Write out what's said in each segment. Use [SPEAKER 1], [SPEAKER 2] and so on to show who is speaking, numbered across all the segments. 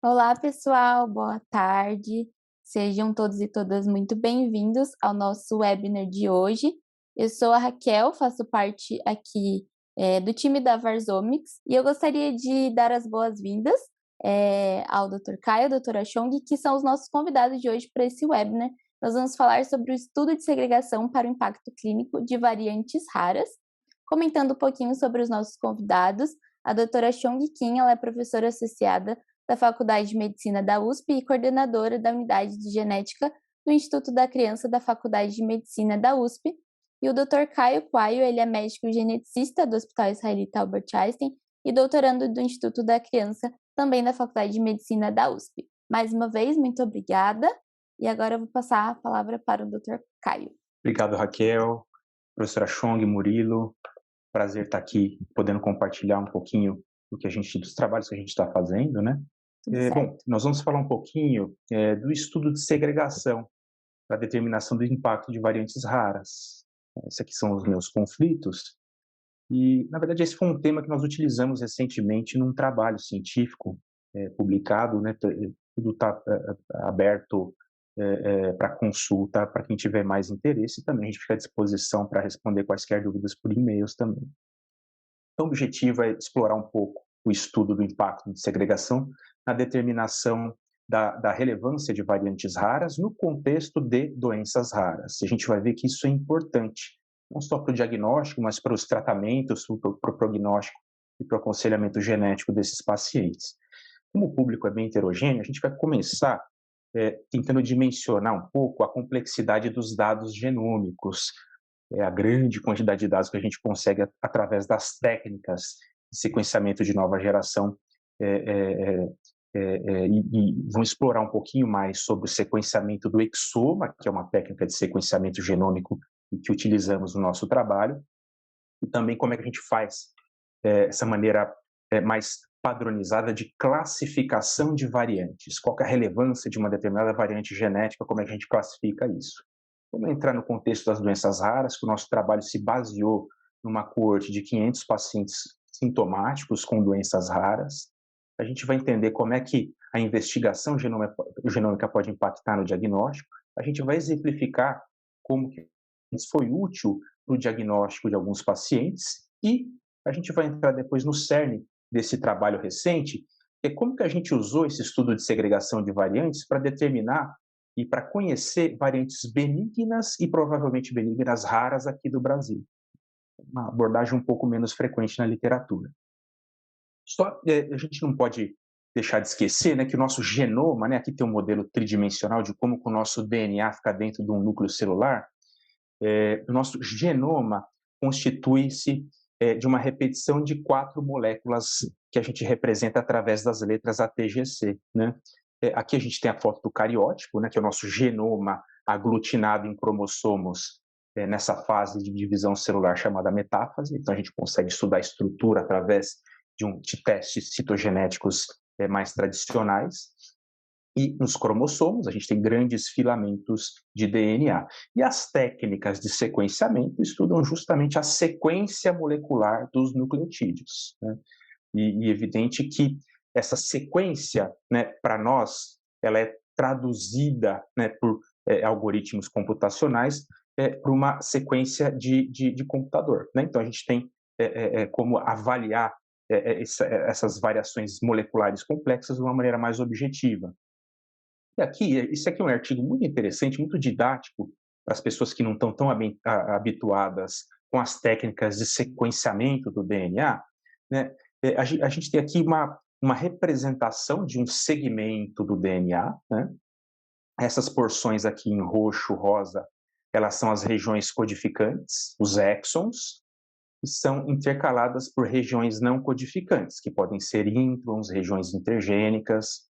[SPEAKER 1] Olá, pessoal, boa tarde. Sejam todos e todas muito bem-vindos ao nosso webinar de hoje. Eu sou a Raquel, faço parte aqui do time da Varzomics e eu gostaria de dar as boas-vindas ao Dr. Caio, doutora Chong, que são os nossos convidados de hoje para esse webinar. Nós vamos falar sobre o estudo de segregação para o impacto clínico de variantes raras. Comentando um pouquinho sobre os nossos convidados, a doutora Chong Kim, ela é professora associada da Faculdade de Medicina da USP e coordenadora da Unidade de Genética do Instituto da Criança da Faculdade de Medicina da USP. E o Dr. Caio Quaio, ele é médico geneticista do Hospital Israelita Albert Einstein e doutorando do Instituto da Criança, também da Faculdade de Medicina da USP. Mais uma vez, muito obrigada. E agora eu vou passar a palavra para o Dr. Caio.
[SPEAKER 2] Obrigado, Raquel, professora Chong, Murilo. Prazer estar aqui, podendo compartilhar um pouquinho dos trabalhos que a gente está fazendo, né? Bom, nós vamos falar um pouquinho do estudo de segregação para a determinação do impacto de variantes raras. Esses aqui são os meus conflitos. E, na verdade, esse foi um tema que nós utilizamos recentemente num trabalho científico publicado, né? Tudo está aberto para consulta, para quem tiver mais interesse. Também a gente fica à disposição para responder quaisquer dúvidas por e-mails também. Então, o objetivo é explorar um pouco o estudo do impacto de segregação na determinação da relevância de variantes raras no contexto de doenças raras. A gente vai ver que isso é importante, não só para o diagnóstico, mas para os tratamentos, para o prognóstico e para o aconselhamento genético desses pacientes. Como o público é bem heterogêneo, a gente vai começar tentando dimensionar um pouco a complexidade dos dados genômicos, a grande quantidade de dados que a gente consegue através das técnicas de sequenciamento de nova geração, e vamos explorar um pouquinho mais sobre o sequenciamento do exoma, que é uma técnica de sequenciamento genômico e que utilizamos no nosso trabalho, e também como é que a gente faz essa maneira mais padronizada de classificação de variantes. Qual é a relevância de uma determinada variante genética, como é que a gente classifica isso? Vamos entrar no contexto das doenças raras, que o nosso trabalho se baseou numa coorte de 500 pacientes sintomáticos com doenças raras. A gente vai entender como é que a investigação genômica pode impactar no diagnóstico. A gente vai exemplificar como que isso foi útil no diagnóstico de alguns pacientes e a gente vai entrar depois no cerne desse trabalho recente, que é como que a gente usou esse estudo de segregação de variantes para determinar e para conhecer variantes benignas e provavelmente benignas raras aqui do Brasil. Uma abordagem um pouco menos frequente na literatura. A gente não pode deixar de esquecer, né, que o nosso genoma, né, aqui tem um modelo tridimensional de como que o nosso DNA fica dentro de um núcleo celular. O nosso genoma constitui-se de uma repetição de 4 moléculas que a gente representa através das letras ATGC, né? Aqui a gente tem a foto do cariótipo, né, que é o nosso genoma aglutinado em cromossomos nessa fase de divisão celular chamada metáfase. Então a gente consegue estudar a estrutura através de testes citogenéticos mais tradicionais. E nos cromossomos, a gente tem grandes filamentos de DNA. E as técnicas de sequenciamento estudam justamente a sequência molecular dos nucleotídeos, né? E evidente que essa sequência, né, para nós, ela é traduzida, né, por algoritmos computacionais para uma sequência de computador, né? Então, a gente tem como avaliar essas variações moleculares complexas de uma maneira mais objetiva. E aqui, isso aqui é um artigo muito interessante, muito didático para as pessoas que não estão tão habituadas com as técnicas de sequenciamento do DNA, né? A gente tem aqui uma representação de um segmento do DNA, né? Essas porções aqui em roxo, rosa, elas são as regiões codificantes, os exons, e são intercaladas por regiões não codificantes, que podem ser introns, regiões intergênicas.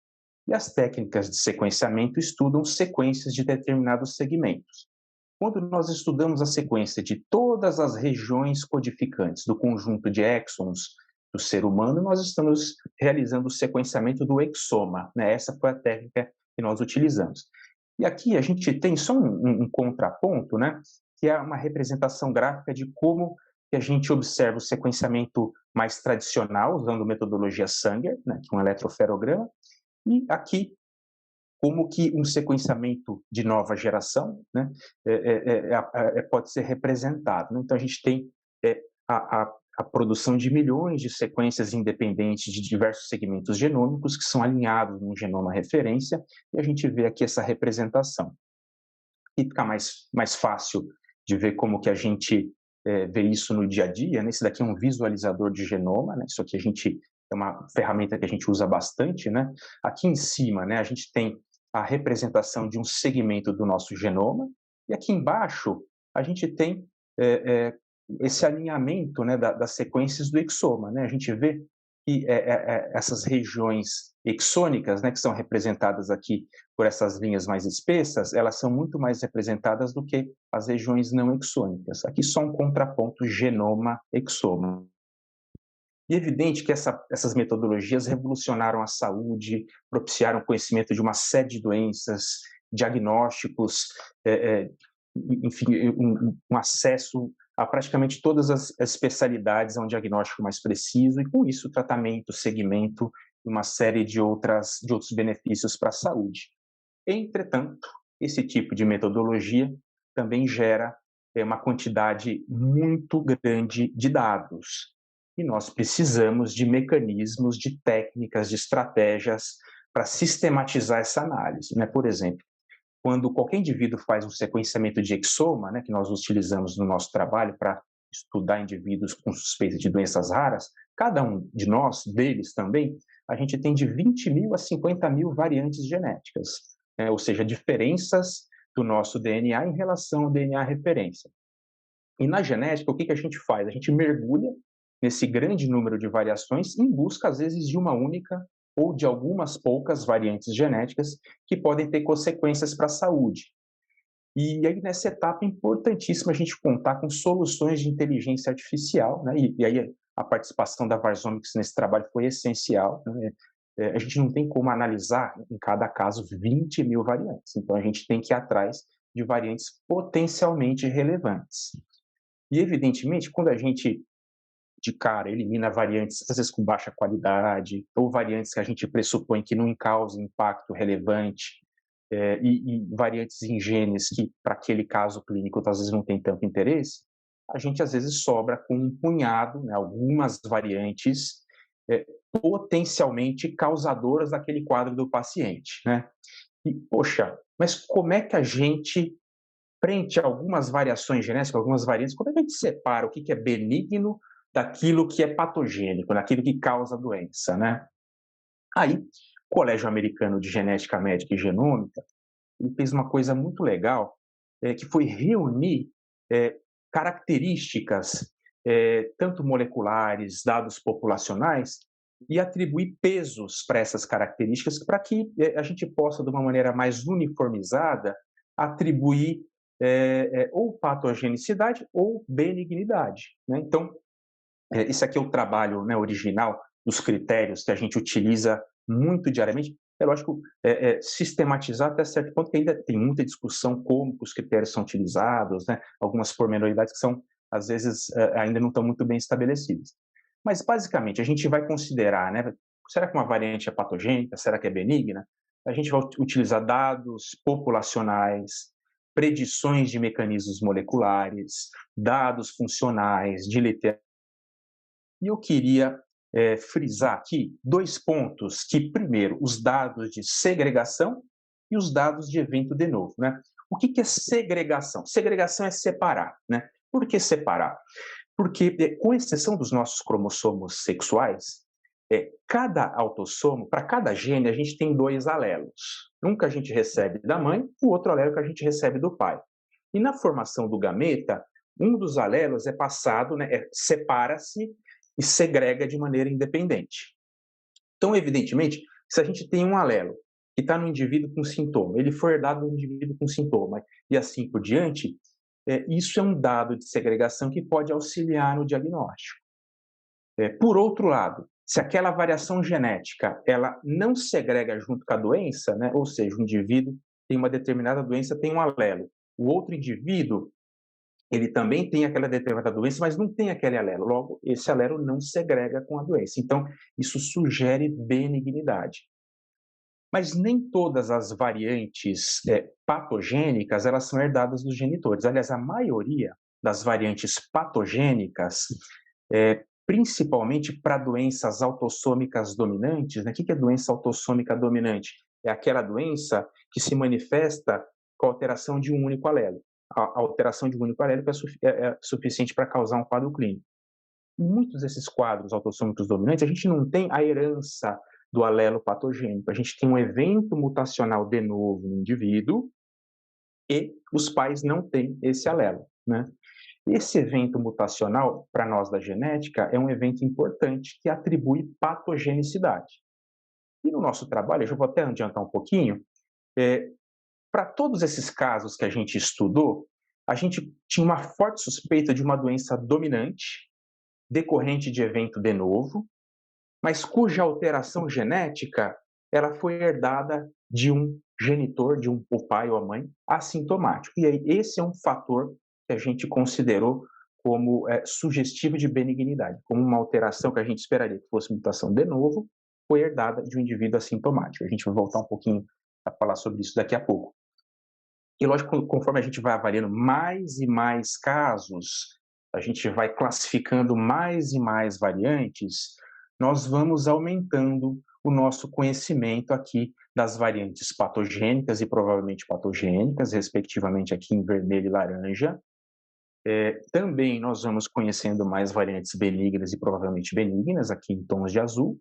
[SPEAKER 2] E as técnicas de sequenciamento estudam sequências de determinados segmentos. Quando nós estudamos a sequência de todas as regiões codificantes do conjunto de exons do ser humano, nós estamos realizando o sequenciamento do exoma, né? Essa foi a técnica que nós utilizamos. E aqui a gente tem só um contraponto, né? Que é uma representação gráfica de como que a gente observa o sequenciamento mais tradicional, usando metodologia Sanger, né? Que é um eletroferograma, E aqui, como que um sequenciamento de nova geração, né, pode ser representado, né? Então, a gente tem a, a, a produção de milhões de sequências independentes de diversos segmentos genômicos que são alinhados num genoma referência, e a gente vê aqui essa representação. E fica mais fácil de ver como que a gente vê isso no dia a dia, né? Esse daqui é um visualizador de genoma, né? Isso aqui é uma ferramenta que a gente usa bastante, né? Aqui em cima, né, a gente tem a representação de um segmento do nosso genoma, e aqui embaixo a gente tem esse alinhamento, né, das sequências do exoma, né? A gente vê que essas regiões exônicas, né, que são representadas aqui por essas linhas mais espessas, elas são muito mais representadas do que as regiões não exônicas. Aqui só um contraponto genoma-exoma. E é evidente que essas metodologias revolucionaram a saúde, propiciaram o conhecimento de uma série de doenças, diagnósticos, enfim, um acesso a praticamente todas as especialidades a um diagnóstico mais preciso e, com isso, tratamento, segmento e uma série de outros benefícios para a saúde. Entretanto, esse tipo de metodologia também gera uma quantidade muito grande de dados. E nós precisamos de mecanismos, de técnicas, de estratégias para sistematizar essa análise, né? Por exemplo, quando qualquer indivíduo faz um sequenciamento de exoma, né, que nós utilizamos no nosso trabalho para estudar indivíduos com suspeita de doenças raras, cada um de nós, deles também, a gente tem de 20 mil a 50 mil variantes genéticas, né? Ou seja, diferenças do nosso DNA em relação ao DNA referência. E na genética, o que a gente faz? A gente mergulha nesse grande número de variações em busca, às vezes, de uma única ou de algumas poucas variantes genéticas que podem ter consequências para a saúde. E aí, nessa etapa, é importantíssimo a gente contar com soluções de inteligência artificial, né? E aí a participação da Varzomics nesse trabalho foi essencial, né? A gente não tem como analisar, em cada caso, 20 mil variantes. Então, a gente tem que ir atrás de variantes potencialmente relevantes. E, evidentemente, quando a gente, de cara, elimina variantes, às vezes com baixa qualidade, ou variantes que a gente pressupõe que não causam impacto relevante, e variantes em genes que, para aquele caso clínico, às vezes não tem tanto interesse, a gente, às vezes, sobra com um punhado, né, algumas variantes potencialmente causadoras daquele quadro do paciente, né? E, poxa, mas como é que a gente, frente a algumas variações genéticas, algumas variantes, como é que a gente separa o que é benigno daquilo que é patogênico, daquilo que causa doença, né? Aí, o Colégio Americano de Genética Médica e Genômica, ele fez uma coisa muito legal, que foi reunir características, tanto moleculares, dados populacionais, e atribuir pesos para essas características, para que a gente possa, de uma maneira mais uniformizada, atribuir ou patogenicidade ou benignidade, né? Então, esse aqui é o trabalho, né, original dos critérios que a gente utiliza muito diariamente. É lógico, sistematizar até certo ponto, que ainda tem muita discussão como os critérios são utilizados, né? Algumas pormenoridades que são, às vezes, ainda não estão muito bem estabelecidas. Mas, basicamente, a gente vai considerar, né, será que uma variante é patogênica, será que é benigna? A gente vai utilizar dados populacionais, predições de mecanismos moleculares, dados funcionais, de literatura. E eu queria frisar aqui dois pontos que, primeiro, os dados de segregação e os dados de evento de novo, né? O que é segregação? Segregação é separar, né? Por que separar? Porque, com exceção dos nossos cromossomos sexuais, cada autossomo, para cada gene, a gente tem dois alelos. Um que a gente recebe da mãe, o outro alelo que a gente recebe do pai. E na formação do gameta, um dos alelos é passado, né, separa-se e segrega de maneira independente. Então, evidentemente, se a gente tem um alelo que está no indivíduo com sintoma, ele foi herdado do indivíduo com sintoma, e assim por diante, isso é um dado de segregação que pode auxiliar no diagnóstico. Por outro lado, se aquela variação genética ela não segrega junto com a doença, né, ou seja, o indivíduo tem uma determinada doença, tem um alelo, o outro indivíduo ele também tem aquela determinada doença, mas não tem aquele alelo. Logo, esse alelo não segrega com a doença. Então, isso sugere benignidade. Mas nem todas as variantes patogênicas, elas são herdadas dos genitores. Aliás, a maioria das variantes patogênicas, principalmente para doenças autossômicas dominantes, né? O que é doença autossômica dominante? É aquela doença que se manifesta com a alteração de um único alelo. A alteração de um único alelo é suficiente para causar um quadro clínico. Em muitos desses quadros autossômicos dominantes, a gente não tem a herança do alelo patogênico. A gente tem um evento mutacional de novo no indivíduo e os pais não têm esse alelo, né? Esse evento mutacional, para nós da genética, é um evento importante que atribui patogenicidade. E no nosso trabalho, eu já vou até adiantar um pouquinho, para todos esses casos que a gente estudou, a gente tinha uma forte suspeita de uma doença dominante, decorrente de evento de novo, mas cuja alteração genética ela foi herdada de um genitor, o pai ou a mãe, assintomático. E aí esse é um fator que a gente considerou como sugestivo de benignidade, como uma alteração que a gente esperaria que fosse mutação de novo, foi herdada de um indivíduo assintomático. A gente vai voltar um pouquinho a falar sobre isso daqui a pouco. E lógico, conforme a gente vai avaliando mais e mais casos, a gente vai classificando mais e mais variantes, nós vamos aumentando o nosso conhecimento aqui das variantes patogênicas e provavelmente patogênicas, respectivamente aqui em vermelho e laranja. Também nós vamos conhecendo mais variantes benignas e provavelmente benignas, aqui em tons de azul.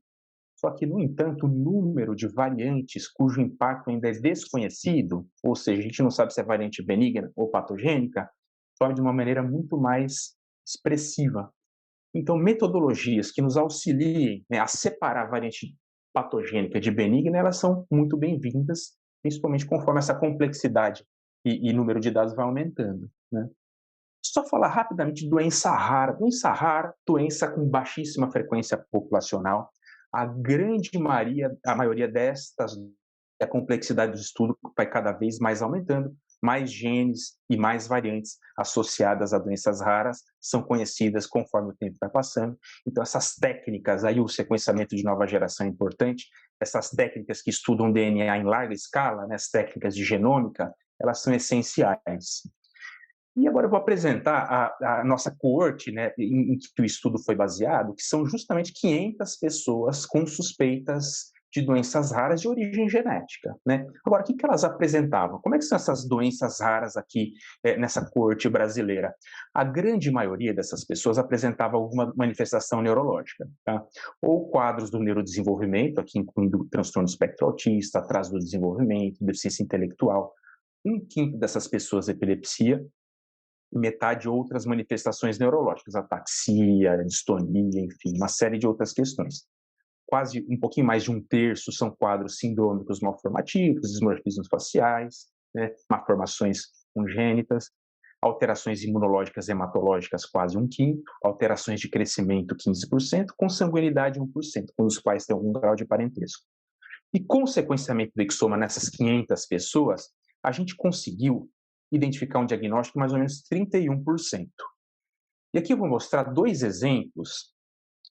[SPEAKER 2] Só que, no entanto, o número de variantes cujo impacto ainda é desconhecido, ou seja, a gente não sabe se é variante benigna ou patogênica, sobe de uma maneira muito mais expressiva. Então, metodologias que nos auxiliem, né, a separar a variante patogênica de benigna, elas são muito bem-vindas, principalmente conforme essa complexidade e número de dados vai aumentando, né? Só falar rapidamente de doença rara. Doença rara, doença com baixíssima frequência populacional. A maioria destas, a complexidade do estudo vai cada vez mais aumentando, mais genes e mais variantes associadas a doenças raras são conhecidas conforme o tempo vai passando. Então, essas técnicas, aí o sequenciamento de nova geração é importante, essas técnicas que estudam DNA em larga escala, né, as técnicas de genômica, elas são essenciais. E agora eu vou apresentar a nossa coorte, né, em que o estudo foi baseado, que são justamente 500 pessoas com suspeitas de doenças raras de origem genética, né? Agora, o que elas apresentavam? Como é que são essas doenças raras aqui nessa coorte brasileira? A grande maioria dessas pessoas apresentava alguma manifestação neurológica, tá? Ou quadros do neurodesenvolvimento, aqui incluindo transtorno do espectro autista, atraso do desenvolvimento, deficiência intelectual. Um quinto dessas pessoas epilepsia, e metade outras manifestações neurológicas, ataxia, distonia, enfim, uma série de outras questões. Quase um pouquinho mais de um terço são quadros sindrômicos malformativos, dismorfismos faciais, né, malformações congênitas, alterações imunológicas hematológicas quase um quinto, alterações de crescimento 15%, consanguinidade 1%, com os quais tem algum grau de parentesco. E com o sequenciamento do exoma nessas 500 pessoas, a gente conseguiu identificar um diagnóstico mais ou menos 31%. E aqui eu vou mostrar dois exemplos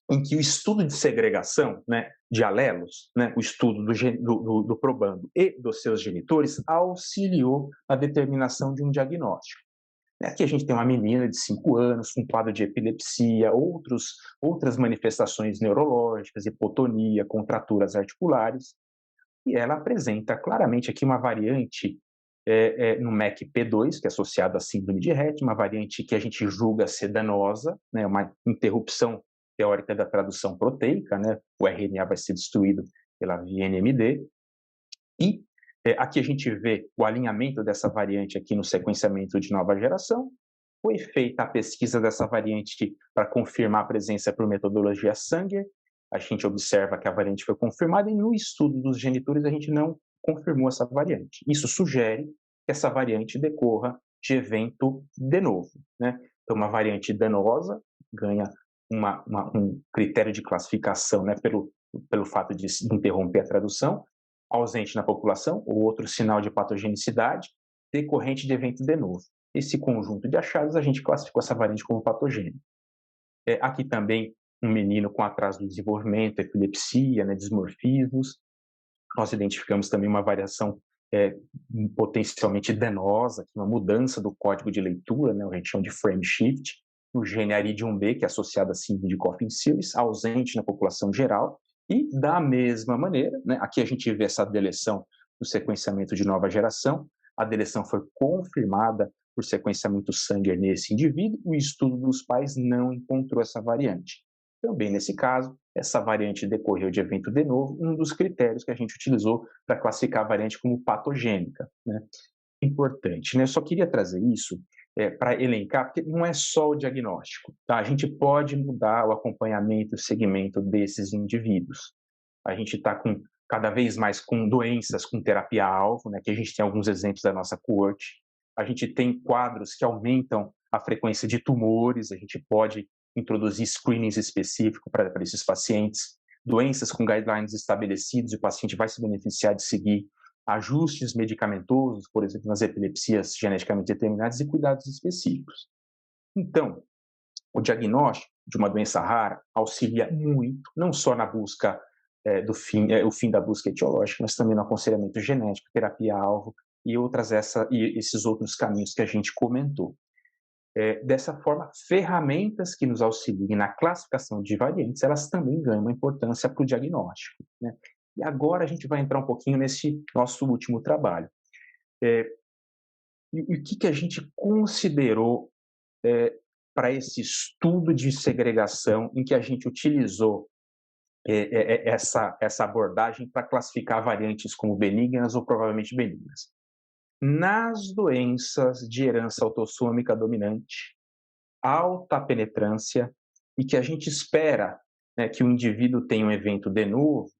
[SPEAKER 2] em que o estudo de segregação, né, de alelos, né, o estudo do probando e dos seus genitores, auxiliou a determinação de um diagnóstico. Aqui a gente tem uma menina de 5 anos com quadro de epilepsia, outras manifestações neurológicas, hipotonia, contraturas articulares, e ela apresenta claramente aqui uma variante no MECP2, que é associado à síndrome de Rett, uma variante que a gente julga ser danosa, né, uma interrupção teórica da tradução proteica, né, o RNA vai ser destruído pela via NMD, e aqui a gente vê o alinhamento dessa variante aqui no sequenciamento de nova geração. Foi feita a pesquisa dessa variante para confirmar a presença por metodologia Sanger. A gente observa que a variante foi confirmada e no estudo dos genitores a gente não confirmou essa variante. Isso sugere que essa variante decorra de evento de novo, né? Então, uma variante danosa ganha um critério de classificação, né, pelo fato de interromper a tradução, ausente na população, ou outro sinal de patogenicidade, decorrente de evento de novo. Esse conjunto de achados, a gente classificou essa variante como patogênica. Aqui também um menino com atraso do desenvolvimento, epilepsia, né, dismorfismos. nós identificamos também uma variação é, potencialmente danosa, uma mudança do código de leitura, né, o que a gente chama de frame shift, no gene Aridium-B, que é associado a síndrome de Coffin Siris, ausente na população geral, e da mesma maneira, né, aqui a gente vê essa deleção no sequenciamento de nova geração, a deleção foi confirmada por sequenciamento Sanger nesse indivíduo, o estudo dos pais não encontrou essa variante. Também nesse caso, essa variante decorreu de evento de novo, um dos critérios que a gente utilizou para classificar a variante como patogênica, né? Importante, né? Eu só queria trazer isso para elencar, porque não é só o diagnóstico, tá? A gente pode mudar o acompanhamento e o segmento desses indivíduos. A gente está cada vez mais com doenças com terapia-alvo, né? Que a gente tem alguns exemplos da nossa coorte. A gente tem quadros que aumentam a frequência de tumores, a gente pode introduzir screenings específicos para esses pacientes, doenças com guidelines estabelecidos, e o paciente vai se beneficiar de seguir ajustes medicamentosos, por exemplo, nas epilepsias geneticamente determinadas e cuidados específicos. Então, o diagnóstico de uma doença rara auxilia muito, não só na busca o fim da busca etiológica, mas também no aconselhamento genético, terapia-alvo e esses outros caminhos que a gente comentou. Dessa forma, ferramentas que nos auxiliem na classificação de variantes, elas também ganham uma importância para o diagnóstico, né? E agora a gente vai entrar um pouquinho nesse nosso último trabalho. E o que a gente considerou para esse estudo de segregação em que a gente utilizou essa abordagem para classificar variantes como benignas ou provavelmente benignas? Nas doenças de herança autossômica dominante, alta penetrância, e que a gente espera, né, que o indivíduo tenha um evento de novo,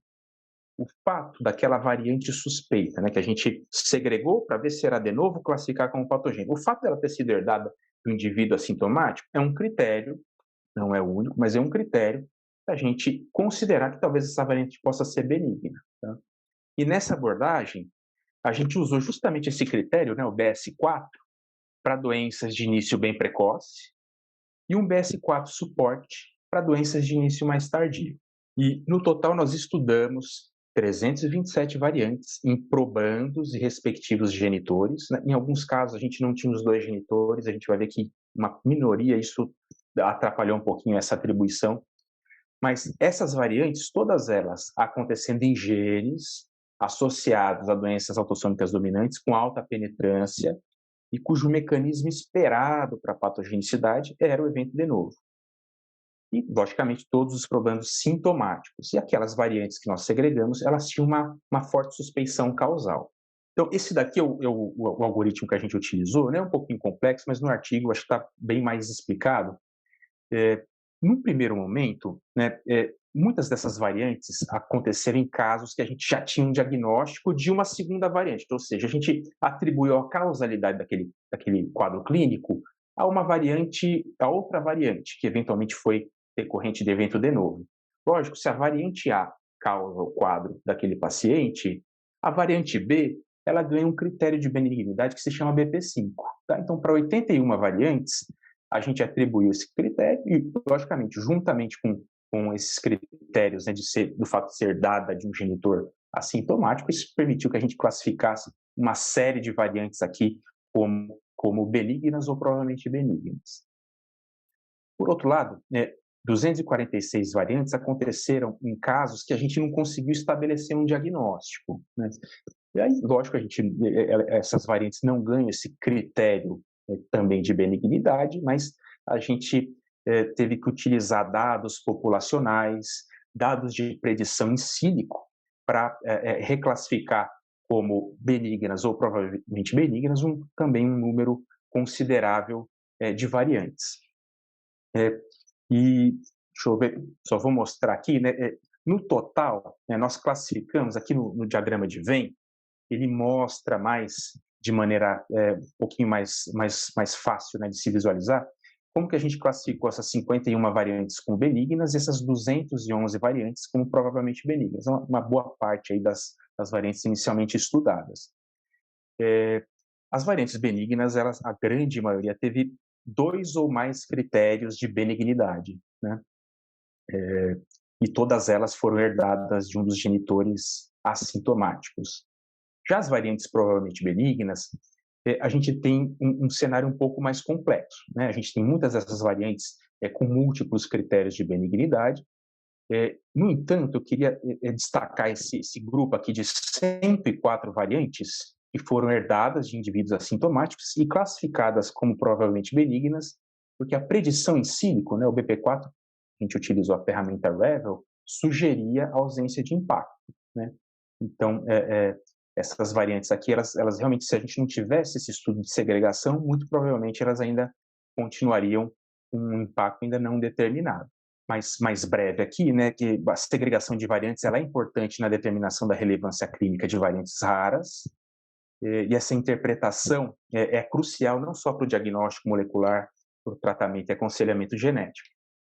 [SPEAKER 2] o fato daquela variante suspeita, né, que a gente segregou para ver se era de novo, classificar como patogênico, o fato dela ter sido herdada do indivíduo assintomático é um critério, não é o único, mas é um critério para a gente considerar que talvez essa variante possa ser benigna. Tá? E nessa abordagem, a gente usou justamente esse critério, né, o BS4, para doenças de início bem precoce, e um BS4 suporte para doenças de início mais tardio. E, no total, nós estudamos 327 variantes em probandos e respectivos genitores. Né? Em alguns casos, a gente não tinha os dois genitores, a gente vai ver que uma minoria, isso atrapalhou um pouquinho essa atribuição. Mas essas variantes, todas elas acontecendo em genes associados a doenças autossômicas dominantes com alta penetrância e cujo mecanismo esperado para a patogenicidade era o evento de novo. E, logicamente, todos os problemas sintomáticos. E aquelas variantes que nós segregamos, elas tinham uma forte suspeição causal. Então, esse daqui é o algoritmo que a gente utilizou, né? Um pouquinho complexo, mas no artigo acho que está bem mais explicado. Num primeiro momento, né, muitas dessas variantes aconteceram em casos que a gente já tinha um diagnóstico de uma segunda variante, ou seja, a gente atribuiu a causalidade daquele quadro clínico a uma variante, a outra variante, que eventualmente foi decorrente de evento de novo. Lógico, se a variante A causa o quadro daquele paciente, a variante B, ela ganha um critério de benignidade que se chama BP5. Tá? Então, para 81 variantes, a gente atribuiu esse critério e, logicamente, juntamente com esses critérios, né, do fato de ser dada de um genitor assintomático, isso permitiu que a gente classificasse uma série de variantes aqui como benignas ou provavelmente benignas. Por outro lado, 246 variantes aconteceram em casos que a gente não conseguiu estabelecer um diagnóstico, né? E aí, lógico, essas variantes não ganham esse critério também de benignidade, mas a gente teve que utilizar dados populacionais, dados de predição em sílico, para reclassificar como benignas ou provavelmente benignas também um número considerável de variantes. E deixa eu ver, só vou mostrar aqui, né? No total, nós classificamos aqui no diagrama de Venn, ele mostra de maneira um pouquinho mais fácil, né, de se visualizar, como que a gente classificou essas 51 variantes como benignas e essas 211 variantes como provavelmente benignas. Uma boa parte aí das variantes inicialmente estudadas. As variantes benignas, a grande maioria teve 2 ou mais critérios de benignidade, né? E todas elas foram herdadas de um dos genitores assintomáticos. Já as variantes provavelmente benignas, a gente tem um cenário um pouco mais complexo, né? A gente tem muitas dessas variantes com múltiplos critérios de benignidade. No entanto, eu queria destacar esse grupo aqui de 104 variantes que foram herdadas de indivíduos assintomáticos e classificadas como provavelmente benignas, porque a predição in silico, né, o BP4, a gente utilizou a ferramenta Revel, sugeria a ausência de impacto, né? Então, essas variantes aqui, elas realmente, se a gente não tivesse esse estudo de segregação, muito provavelmente elas ainda continuariam com um impacto ainda não determinado. Mas mais breve aqui, né, que a segregação de variantes ela é importante na determinação da relevância clínica de variantes raras, e essa interpretação é crucial não só para o diagnóstico molecular, para o tratamento e aconselhamento genético.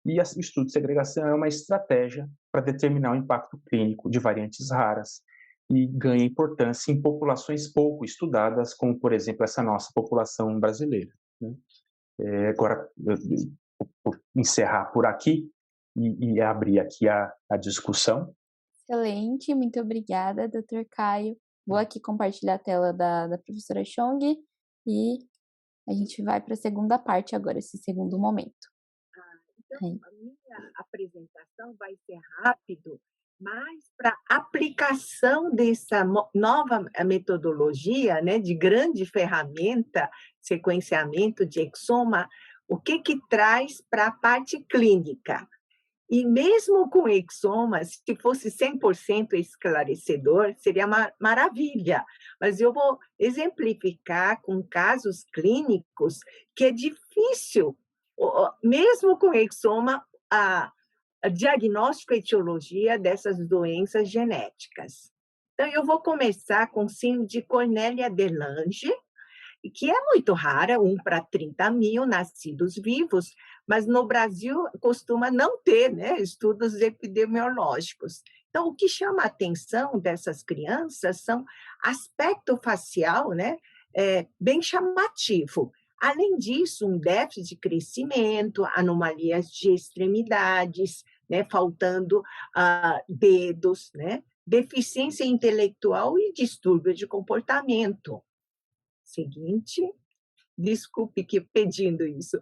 [SPEAKER 2] E o estudo de segregação é uma estratégia para determinar o impacto clínico de variantes raras e ganha importância em populações pouco estudadas, como, por exemplo, essa nossa população brasileira, né? Agora, vou encerrar por aqui e abrir aqui a discussão.
[SPEAKER 1] Excelente, muito obrigada, Dr. Caio. Vou aqui compartilhar a tela da professora Chong e a gente vai para a segunda parte agora, esse segundo momento.
[SPEAKER 3] Então, a minha apresentação vai ser rápido, mas para aplicação dessa nova metodologia, né, de grande ferramenta, sequenciamento de exoma, o que traz para a parte clínica? E mesmo com exoma, se fosse 100% esclarecedor, seria uma maravilha. Mas eu vou exemplificar com casos clínicos que é difícil, mesmo com exoma, a diagnóstico e etiologia dessas doenças genéticas. Então, eu vou começar com o síndrome de Cornelia-de-Lange, que é muito rara, 1 para 30 mil nascidos vivos, mas no Brasil costuma não ter, né, estudos epidemiológicos. Então, o que chama a atenção dessas crianças são aspecto facial, né, bem chamativo. Além disso, um déficit de crescimento, anomalias de extremidades, né, faltando dedos, né, deficiência intelectual e distúrbio de comportamento. Seguinte, desculpe que pedindo isso.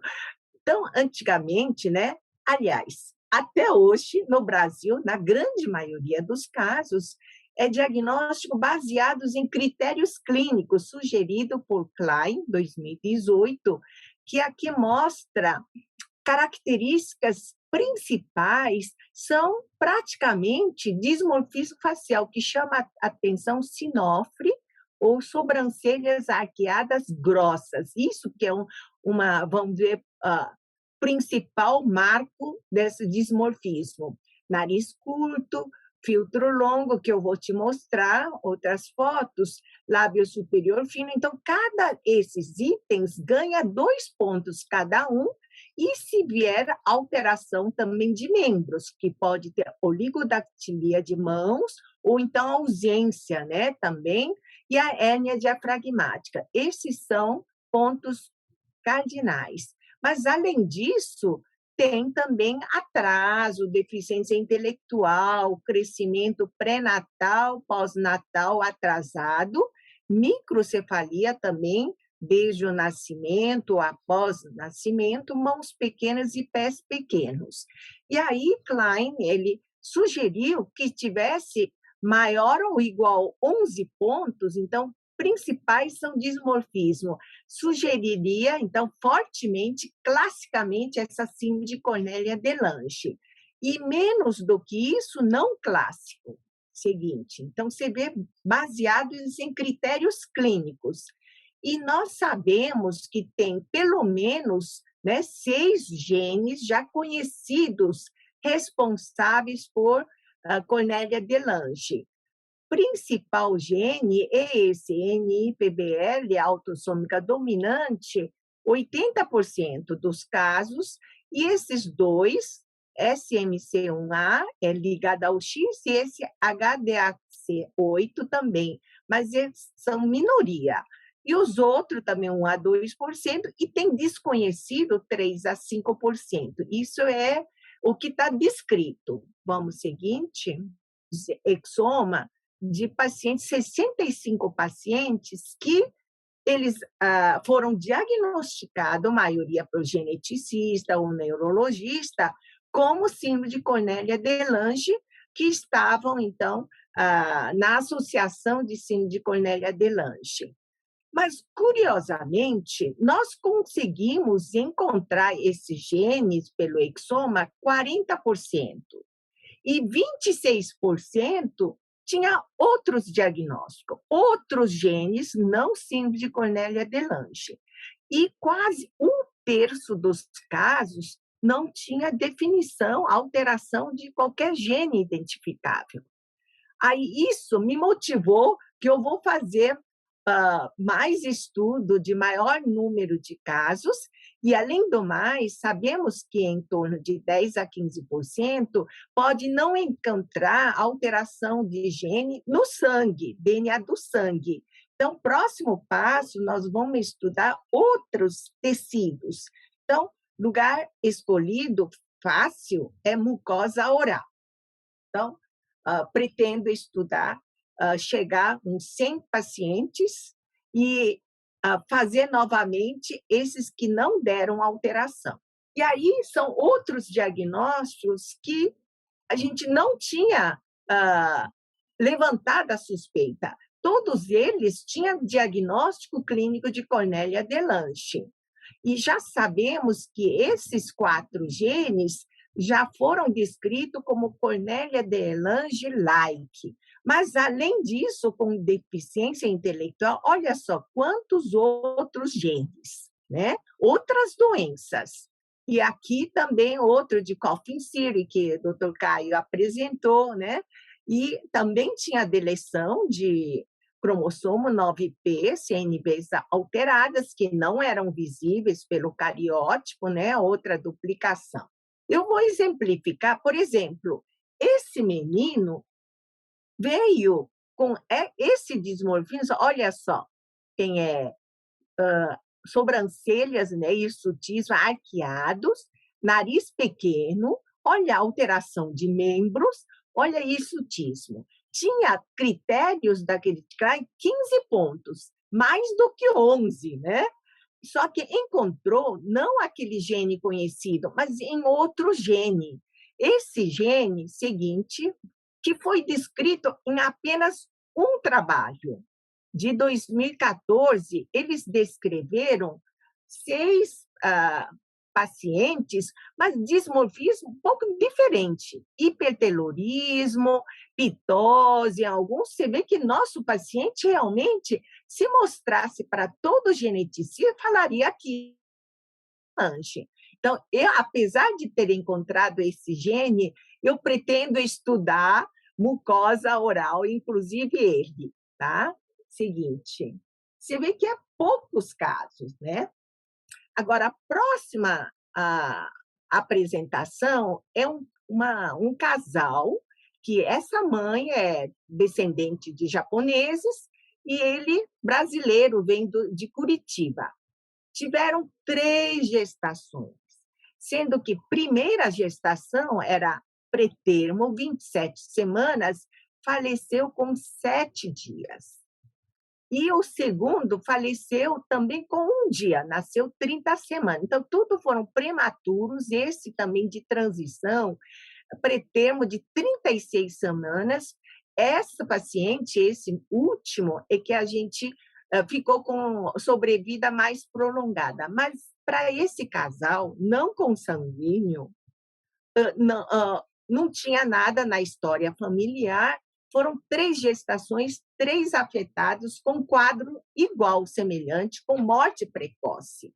[SPEAKER 3] Então, antigamente, né? Aliás, até hoje, no Brasil, na grande maioria dos casos, é diagnóstico baseados em critérios clínicos, sugerido por Klein, 2018, que aqui mostra características principais são praticamente dismorfismo facial, que chama a atenção sinofre, ou sobrancelhas arqueadas grossas. Isso que é vamos ver, principal marco desse dismorfismo. Nariz curto, filtro longo, que eu vou te mostrar, outras fotos, lábio superior fino. Então, cada esses itens ganha 2 pontos cada um, e se vier alteração também de membros, que pode ter oligodactilia de mãos, ou então ausência, né, também, e a hérnia diafragmática. Esses são pontos cardinais. Mas, além disso, tem também atraso, deficiência intelectual, crescimento pré-natal, pós-natal atrasado, microcefalia também, desde o nascimento, após o nascimento, mãos pequenas e pés pequenos. E aí, Klein, ele sugeriu que tivesse maior ou igual 11 pontos, então, principais são dismorfismo. Sugeriria, então, fortemente, classicamente, essa síndrome de Cornelia-de-Lange. E menos do que isso, não clássico. Seguinte, então, você vê baseados em critérios clínicos. E nós sabemos que tem pelo menos, né, 6 genes já conhecidos responsáveis por Cornelia-de-Lange. Principal gene é esse NIPBL, autossômica dominante, 80% dos casos, e esses dois, SMC1A é ligado ao X e esse HDAC8 também, mas eles são minoria. E os outros também 1 a 2%, e tem desconhecido 3 a 5%. Isso é o que está descrito. Vamos seguinte. Exoma de pacientes, 65 pacientes que eles foram diagnosticados, a maioria pelo geneticista ou neurologista, como síndrome de Cornélia de Lange, que estavam, então, na associação de síndrome de Cornélia de Lange. Mas, curiosamente, nós conseguimos encontrar esses genes pelo exoma 40%, e 26% tinha outros diagnósticos, outros genes, não síndrome de Cornélia de Lange. E quase 1/3 dos casos não tinha definição, alteração de qualquer gene identificável. Aí isso me motivou que eu vou fazer mais estudo de maior número de casos, e, além do mais, sabemos que em torno de 10% a 15% pode não encontrar alteração de gene no sangue, DNA do sangue. Então, próximo passo, nós vamos estudar outros tecidos. Então, lugar escolhido, fácil, é mucosa oral. Então, pretendo estudar, chegar a uns 100 pacientes e fazer novamente esses que não deram alteração. E aí são outros diagnósticos que a gente não tinha levantado a suspeita. Todos eles tinham diagnóstico clínico de Cornélia de Lange. E já sabemos que esses 4 genes já foram descritos como Cornélia de Lange-like. Mas, além disso, com deficiência intelectual, olha só quantos outros genes, né? Outras doenças. E aqui também outro de Coffin-Siri, que o Dr. Caio apresentou, né? E também tinha deleção de cromossomo 9p, CNVs alteradas, que não eram visíveis pelo cariótipo, né? Outra duplicação. Eu vou exemplificar, por exemplo, esse menino veio com esse dismorfismo, olha só, tem sobrancelhas, né, hirsutismo arqueados, nariz pequeno, olha a alteração de membros, olha hirsutismo. Tinha critérios daquele Klein 15 pontos, mais do que 11, né? Só que encontrou não aquele gene conhecido, mas em outro gene. Esse gene seguinte, que foi descrito em apenas um trabalho. De 2014, eles descreveram 6 pacientes, mas dismorfismo um pouco diferente. Hipertelorismo, pitose, alguns. Você vê que nosso paciente realmente, se mostrasse para todo geneticista, falaria aqui. Então, apesar de ter encontrado esse gene, eu pretendo estudar mucosa oral, inclusive ele, tá? Seguinte, você vê que é poucos casos, né? Agora, a próxima apresentação é um casal, que essa mãe é descendente de japoneses e ele, brasileiro, vem de Curitiba. Tiveram 3 gestações, sendo que primeira gestação era pré-termo, 27 semanas, faleceu com 7 dias. E o segundo faleceu também com 1 dia, nasceu 30 semanas. Então, tudo foram prematuros, esse também de transição, pré-termo de 36 semanas. Essa paciente, esse último, é que a gente ficou com sobrevida mais prolongada. Mas, para esse casal não consanguíneo, não tinha nada na história familiar, foram 3 gestações, 3 afetados, com quadro igual, semelhante, com morte precoce.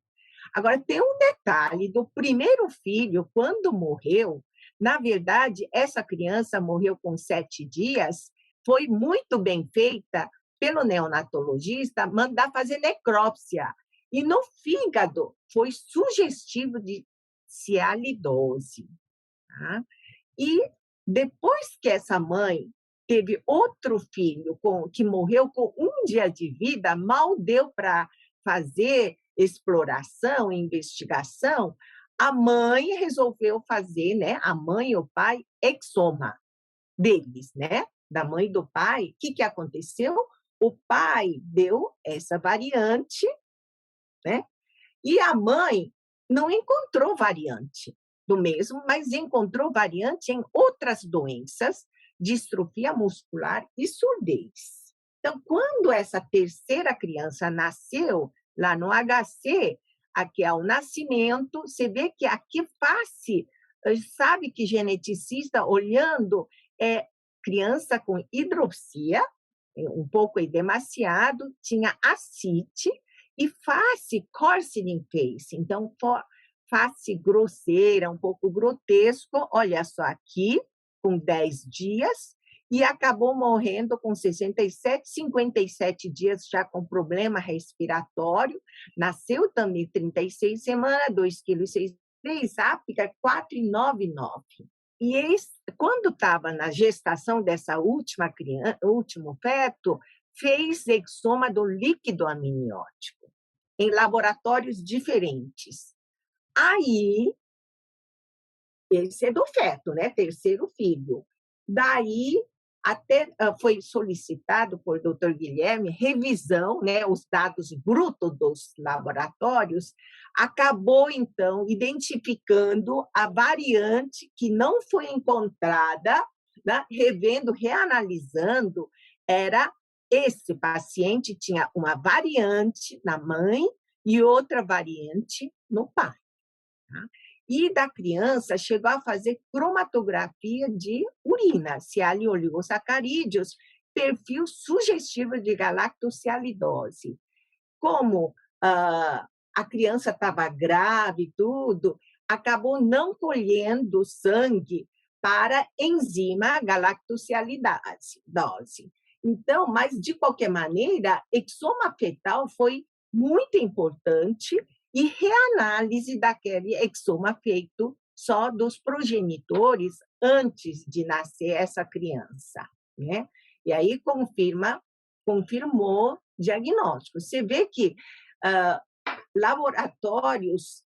[SPEAKER 3] Agora, tem um detalhe do primeiro filho, quando morreu, na verdade, essa criança morreu com 7 dias, foi muito bem feita pelo neonatologista, mandar fazer necrópsia. E no fígado foi sugestivo de cialidose. Tá? E depois que essa mãe teve outro filho que morreu com 1 dia de vida, mal deu para fazer exploração, investigação, a mãe resolveu fazer, né, a mãe e o pai, exoma deles, né? da mãe e do pai, o que aconteceu? O pai deu essa variante, né? E a mãe não encontrou variante do mesmo, mas encontrou variante em outras doenças, distrofia muscular e surdez. Então, quando essa terceira criança nasceu, lá no HC, aqui ao nascimento, você vê que aqui face, sabe que geneticista olhando, criança com hidropsia, um pouco edemaciado, tinha ascite, e face porcelain face, então face grosseira, um pouco grotesco, olha só aqui, com 10 dias, e acabou morrendo com 67, 57 dias já com problema respiratório, nasceu também 36 semanas, 2,6 kg, África 4,99. E quando estava na gestação dessa última criança, último feto, fez exoma do líquido amniótico em laboratórios diferentes. Aí, esse é do feto, né? Terceiro filho. Daí, até foi solicitado por Dr. Guilherme revisão, né? Os dados brutos dos laboratórios, acabou, então, identificando a variante que não foi encontrada, né? Revendo, reanalisando, era esse paciente tinha uma variante na mãe e outra variante no pai. Tá? E da criança chegou a fazer cromatografia de urina, se há oligosacarídeos, perfil sugestivo de galactosialidose. Como a criança estava grave e tudo, acabou não colhendo sangue para enzima galactosialidose. Então, mas de qualquer maneira, exoma fetal foi muito importante e reanálise daquele exoma feito só dos progenitores antes de nascer essa criança, né? E aí confirmou diagnóstico. Você vê que laboratórios,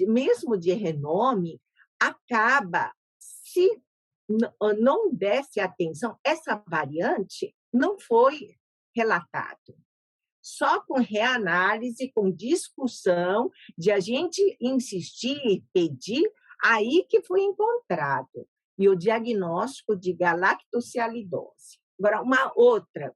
[SPEAKER 3] mesmo de renome, acaba, se não desse atenção, essa variante não foi relatado. Só com reanálise, com discussão, de a gente insistir, pedir, aí que foi encontrado. E o diagnóstico de galactosialidose. Agora,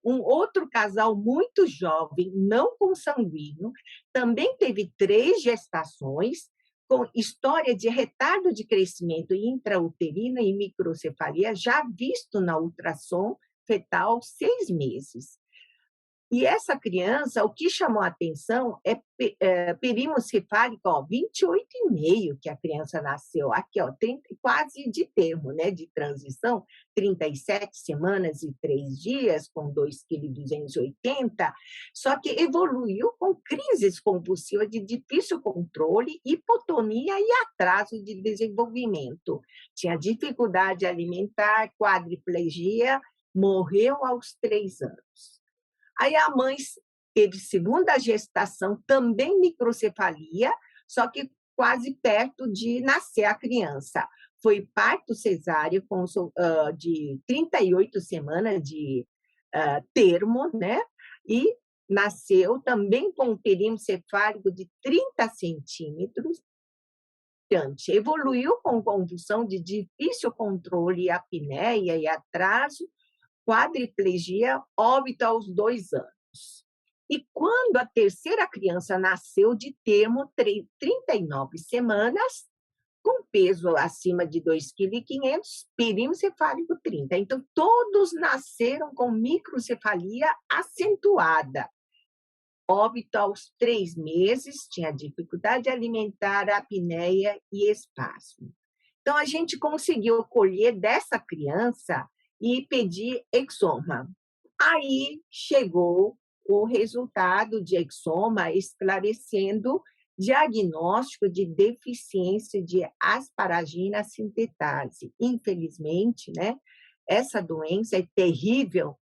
[SPEAKER 3] um outro casal muito jovem, não consanguíneo, também teve 3 gestações, com história de retardo de crescimento intrauterino e microcefalia, já visto na ultrassom fetal 6 meses. E essa criança, o que chamou a atenção é perímetro cefálico, 28,5 que a criança nasceu, aqui, 30, quase de termo, né, de transição, 37 semanas e 3 dias, com 2,280 kg, só que evoluiu com crises convulsivas de difícil controle, hipotonia e atraso de desenvolvimento. Tinha dificuldade alimentar, quadriplegia, morreu aos 3 anos. Aí a mãe teve segunda gestação, também microcefalia, só que quase perto de nascer a criança. Foi parto cesáreo de 38 semanas de termo, né? E nasceu também com um perímetro cefálico de 30 centímetros. Evoluiu com convulsão de difícil controle, apneia e atraso, quadriplegia, óbito aos 2 anos. E quando a terceira criança nasceu de termo, 39 semanas, com peso acima de 2,5 kg, perímetro cefálico 30. Então, todos nasceram com microcefalia acentuada. Óbito aos 3 meses, tinha dificuldade alimentar, apneia e espasmo. Então, a gente conseguiu colher dessa criança e pedir exoma. Aí chegou o resultado de exoma esclarecendo diagnóstico de deficiência de asparagina sintetase. Infelizmente, né, essa doença é terrível,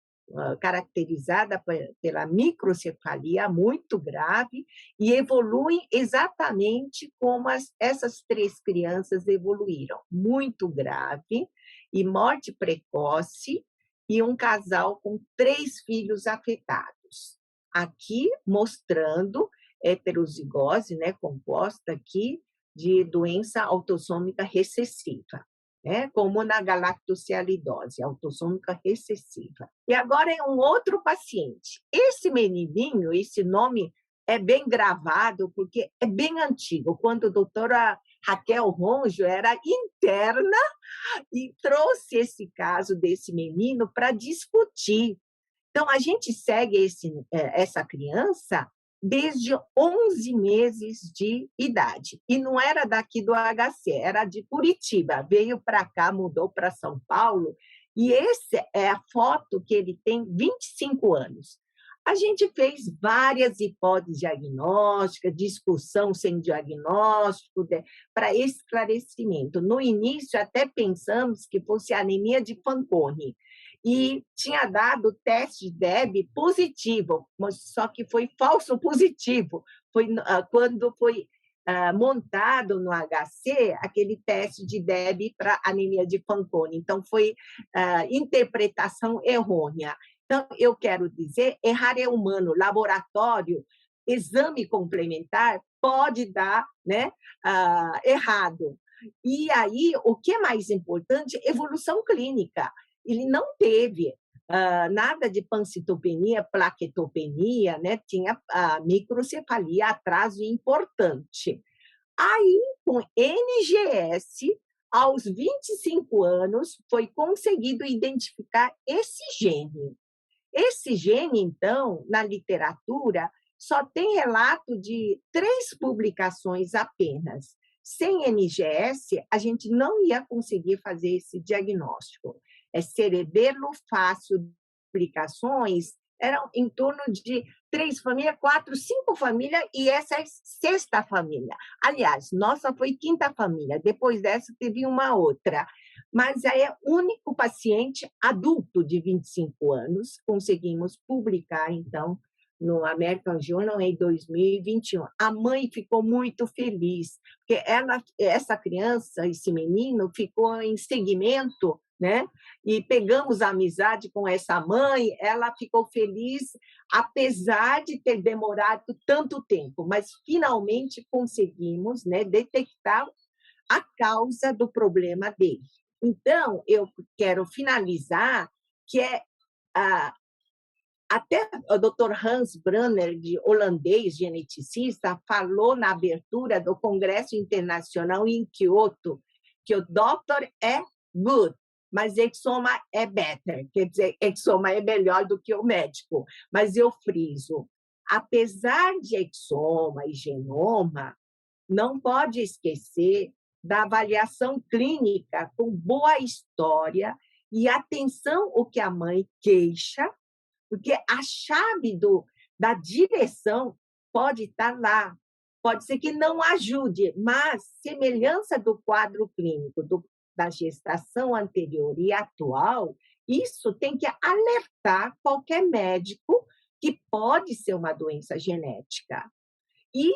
[SPEAKER 3] caracterizada pela microcefalia muito grave e evolui exatamente como essas 3 crianças evoluíram, muito grave e morte precoce, e um casal com 3 filhos afetados. Aqui mostrando heterozigose, né, composta aqui de doença autossômica recessiva, né, como na galactosialidose, autossômica recessiva. E agora é um outro paciente. Esse menininho, esse nome é bem gravado, porque é bem antigo, quando a doutora Raquel Ronjo era interna e trouxe esse caso desse menino para discutir. Então, a gente segue essa criança desde 11 meses de idade. E não era daqui do HC, era de Curitiba. Veio para cá, mudou para São Paulo. E essa é a foto que ele tem 25 anos. A gente fez várias hipóteses diagnósticas, discussão sem diagnóstico, para esclarecimento. No início, até pensamos que fosse anemia de Fanconi, e tinha dado teste de Deb positivo, mas só que foi falso positivo. Foi quando foi montado no HC aquele teste de Deb para anemia de Fanconi. Então, foi interpretação errônea. Então, eu quero dizer, errar é humano, laboratório, exame complementar pode dar, né, errado. E aí, o que é mais importante? Evolução clínica. Ele não teve nada de pancitopenia, plaquetopenia, né? Tinha microcefalia, atraso importante. Aí, com NGS, aos 25 anos, foi conseguido identificar esse gene. Esse gene, então, na literatura, só tem relato de 3 publicações apenas. Sem NGS, a gente não ia conseguir fazer esse diagnóstico. Cerebelo fácil, publicações, eram em torno de 3 famílias, 4, 5 famílias, e essa é a 6ª família. Aliás, nossa foi 5ª família, depois dessa teve uma outra. Mas é o único paciente adulto de 25 anos, conseguimos publicar, então, no American Journal em 2021. A mãe ficou muito feliz, porque essa criança, esse menino, ficou em segmento, né? E pegamos a amizade com essa mãe, ela ficou feliz, apesar de ter demorado tanto tempo, mas finalmente conseguimos, né, detectar a causa do problema dele. Então, eu quero finalizar que até o Dr. Hans Brunner, de holandês, geneticista, falou na abertura do Congresso Internacional em Kyoto que o doctor é good, mas exoma é better, quer dizer, exoma é melhor do que o médico. Mas eu friso, apesar de exoma e genoma, não pode esquecer da avaliação clínica com boa história e atenção ao que a mãe queixa, porque a chave da direção pode estar lá. Pode ser que não ajude, mas semelhança do quadro clínico da gestação anterior e atual, isso tem que alertar qualquer médico que pode ser uma doença genética. E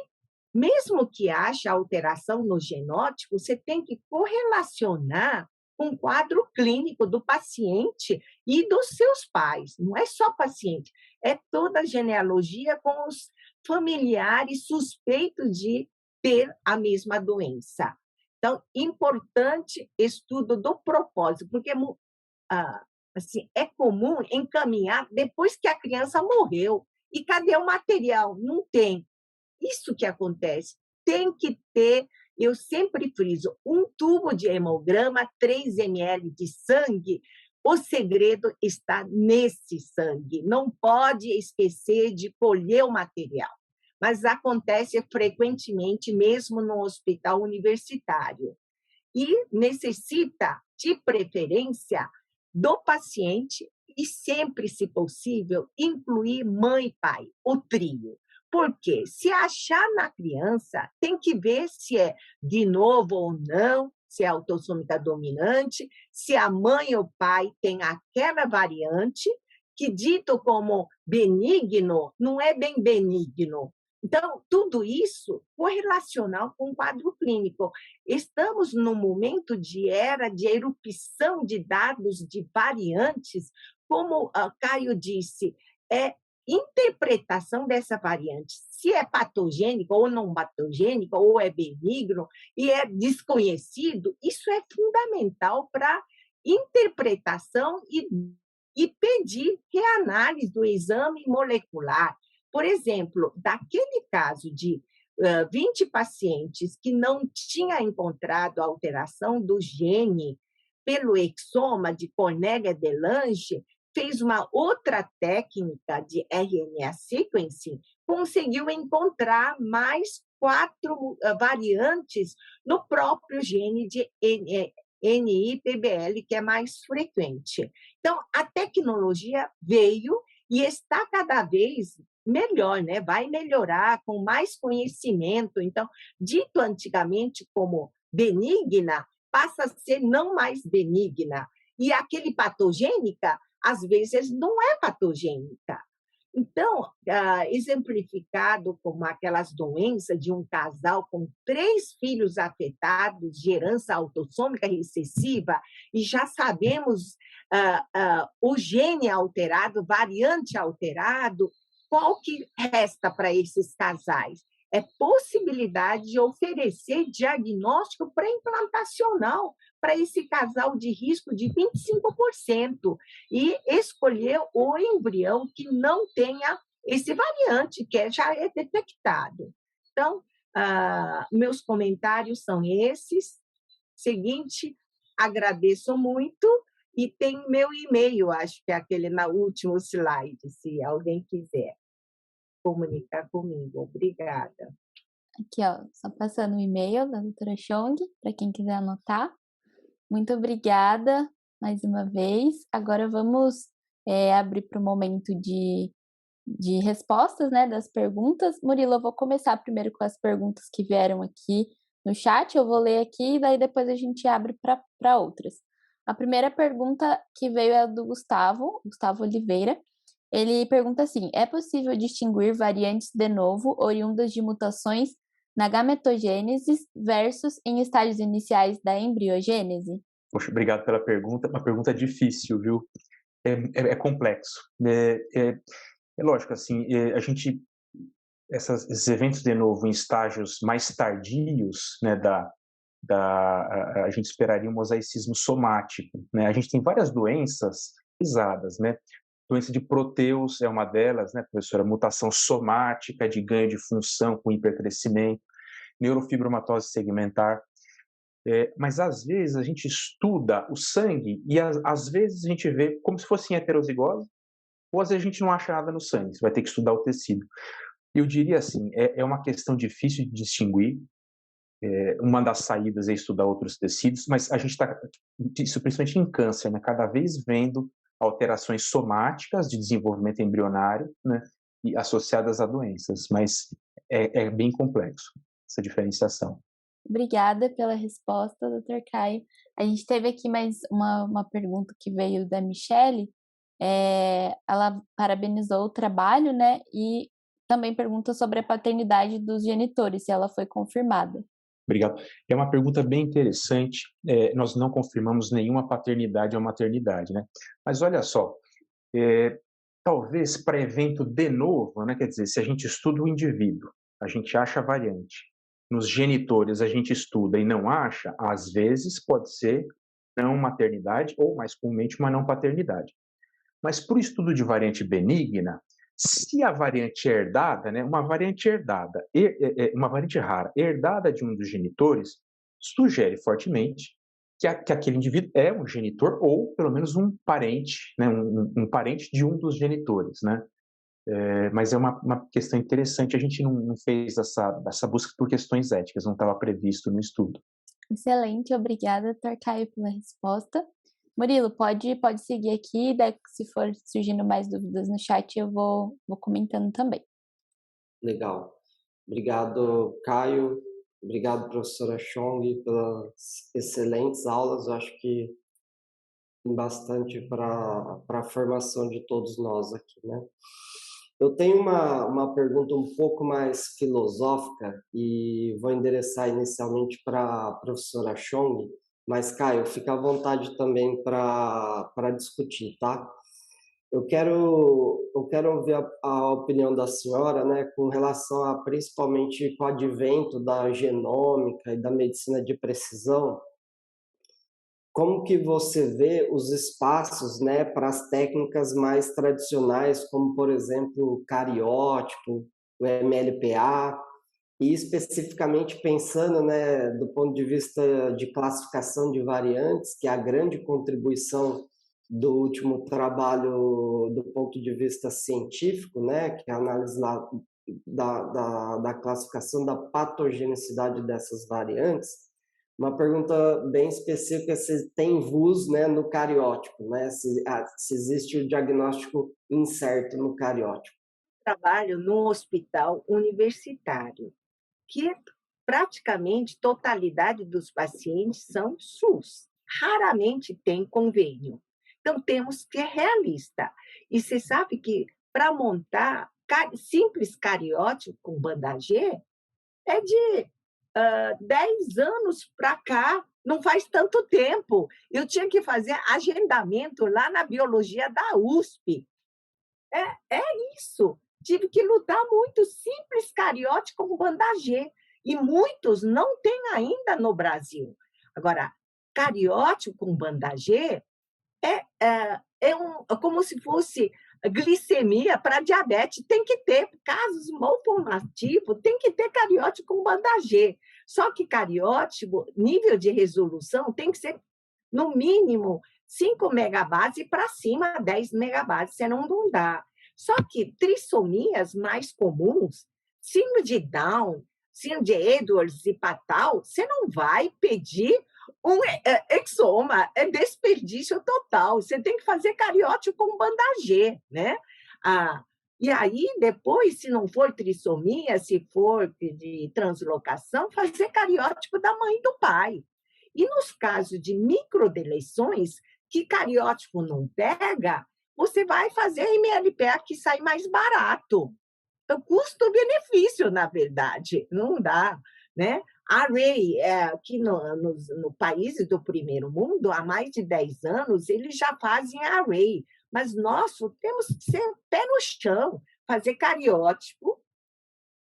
[SPEAKER 3] mesmo que haja alteração no genótipo, você tem que correlacionar com o quadro clínico do paciente e dos seus pais. Não é só paciente, é toda a genealogia com os familiares suspeitos de ter a mesma doença. Então, importante estudo do propósito, porque assim, é comum encaminhar depois que a criança morreu. E cadê o material? Não tem. Isso que acontece. Tem que ter, eu sempre friso, um tubo de hemograma, 3 ml de sangue. O segredo está nesse sangue. Não pode esquecer de colher o material. Mas acontece frequentemente, mesmo no hospital universitário. E necessita, de preferência, do paciente e sempre, se possível, incluir mãe e pai, o trio. Porque se achar na criança, tem que ver se é de novo ou não, se é autossômica dominante, se a mãe ou o pai tem aquela variante, que dito como benigno, não é bem benigno. Então, tudo isso correlacional com o quadro clínico. Estamos num momento de era de erupção de dados de variantes como o Caio disse, é interpretação dessa variante, se é patogênica ou não patogênica, ou é benigno e é desconhecido, isso é fundamental para interpretação e pedir reanálise do exame molecular. Por exemplo, daquele caso de 20 pacientes que não tinha encontrado alteração do gene pelo exoma de Cornelia-de-Lange, fez uma outra técnica de RNA sequencing, conseguiu encontrar mais 4 variantes no próprio gene de NIPBL, que é mais frequente. Então, a tecnologia veio e está cada vez melhor, né? Vai melhorar com mais conhecimento. Então, dito antigamente como benigna, passa a ser não mais benigna. E aquele patogênica, às vezes, não é patogênica. Então, exemplificado como aquelas doenças de um casal com 3 filhos afetados de herança autossômica recessiva, e já sabemos o gene alterado, variante alterado, qual que resta para esses casais? É possibilidade de oferecer diagnóstico pré-implantacional para esse casal de risco de 25% e escolher o embrião que não tenha esse variante, que já é detectado. Então, meus comentários são esses. Seguinte, agradeço muito e tem meu e-mail, acho que é aquele na último slide, se alguém quiser comunicar comigo. Obrigada.
[SPEAKER 1] Aqui, ó, só passando o e-mail da doutora Chong, para quem quiser anotar. Muito obrigada mais uma vez. Agora vamos abrir para o momento de respostas, né, das perguntas. Murilo, eu vou começar primeiro com as perguntas que vieram aqui no chat. Eu vou ler aqui e daí depois a gente abre para outras. A primeira pergunta que veio é do Gustavo Oliveira. Ele pergunta assim: é possível distinguir variantes de novo oriundas de mutações na gametogênese versus em estágios iniciais da embriogênese?
[SPEAKER 2] Poxa, obrigado pela pergunta. Uma pergunta difícil, viu? É complexo. É lógico, assim, esses eventos de novo em estágios mais tardios, né, a gente esperaria um mosaicismo somático, né? A gente tem várias doenças pisadas, né? Doença de Proteus é uma delas, né, professora? Mutação somática de ganho de função com hipercrescimento, neurofibromatose segmentar. Mas às vezes a gente estuda o sangue e às vezes a gente vê como se fosse em heterozigose, ou às vezes a gente não acha nada no sangue, você vai ter que estudar o tecido. Eu diria assim, é uma questão difícil de distinguir. Uma das saídas é estudar outros tecidos, mas a gente está, isso principalmente em câncer, né, cada vez vendo alterações somáticas de desenvolvimento embrionário, né, e associadas a doenças, mas é bem complexo essa diferenciação.
[SPEAKER 1] Obrigada pela resposta, Dr. Caio. A gente teve aqui mais uma pergunta que veio da Michele. Ela parabenizou o trabalho, né, e também pergunta sobre a paternidade dos genitores, se ela foi confirmada.
[SPEAKER 2] Obrigado. É uma pergunta bem interessante. Nós não confirmamos nenhuma paternidade ou maternidade, né? Mas olha só, talvez para evento de novo, né? Quer dizer, se a gente estuda o indivíduo, a gente acha a variante. Nos genitores a gente estuda e não acha, às vezes pode ser não maternidade ou, mais comumente, uma não paternidade. Mas para o estudo de variante benigna, se a variante é herdada, né, uma variante herdada, uma variante rara, herdada de um dos genitores, sugere fortemente que aquele indivíduo é um genitor ou, pelo menos, um parente, né, um parente de um dos genitores, né? Mas é uma questão interessante, a gente não fez essa busca por questões éticas, não estava previsto no estudo.
[SPEAKER 1] Excelente, obrigada, Dr. Caio, pela resposta. Murilo, pode seguir aqui, daí se for surgindo mais dúvidas no chat, eu vou comentando também.
[SPEAKER 4] Legal. Obrigado, Caio. Obrigado, professora Chong, pelas excelentes aulas. Eu acho que tem bastante para a formação de todos nós aqui, né? Eu tenho uma pergunta um pouco mais filosófica e vou endereçar inicialmente para a professora Chong, mas, Caio, fica à vontade também para discutir, tá? Eu quero ouvir a opinião da senhora, né, com relação a, principalmente com o advento da genômica e da medicina de precisão, como que você vê os espaços, né, para as técnicas mais tradicionais, como, por exemplo, o cariótipo, o MLPA, e especificamente pensando, né, do ponto de vista de classificação de variantes, que é a grande contribuição do último trabalho do ponto de vista científico, né, que é a análise da classificação da patogenicidade dessas variantes. Uma pergunta bem específica, se tem VUS, né, no cariótipo, né, se existe o diagnóstico incerto no cariótipo.
[SPEAKER 3] Trabalho no hospital universitário, que praticamente totalidade dos pacientes são SUS. Raramente tem convênio. Então, temos que ser realista. E você sabe que para montar simples cariótipo com banda G é de 10 anos para cá, não faz tanto tempo. Eu tinha que fazer agendamento lá na biologia da USP. É isso. Tive que lutar muito. Simples cariótipo com banda G. E muitos não têm ainda no Brasil. Agora, cariótipo com banda G como se fosse glicemia para diabetes. Tem que ter casos malformativos, tem que ter cariótipo com banda G. Só que cariótipo, nível de resolução, tem que ser, no mínimo, 5 megabases para cima, 10 megabases, senão não dá. Só que trissomias mais comuns, síndrome de Down, síndrome de Edwards e Patal, você não vai pedir um exoma, é desperdício total. Você tem que fazer cariótipo com banda G, né? E aí, depois, se não for trissomia, se for de translocação, fazer cariótipo da mãe e do pai. E nos casos de microdeleções, que cariótipo não pega, você vai fazer MLPA, que sai mais barato. Então, custo-benefício, na verdade, não dá, né? Array, aqui no países do primeiro mundo, há mais de 10 anos, eles já fazem array, mas nós temos que ser pé no chão, fazer cariótipo,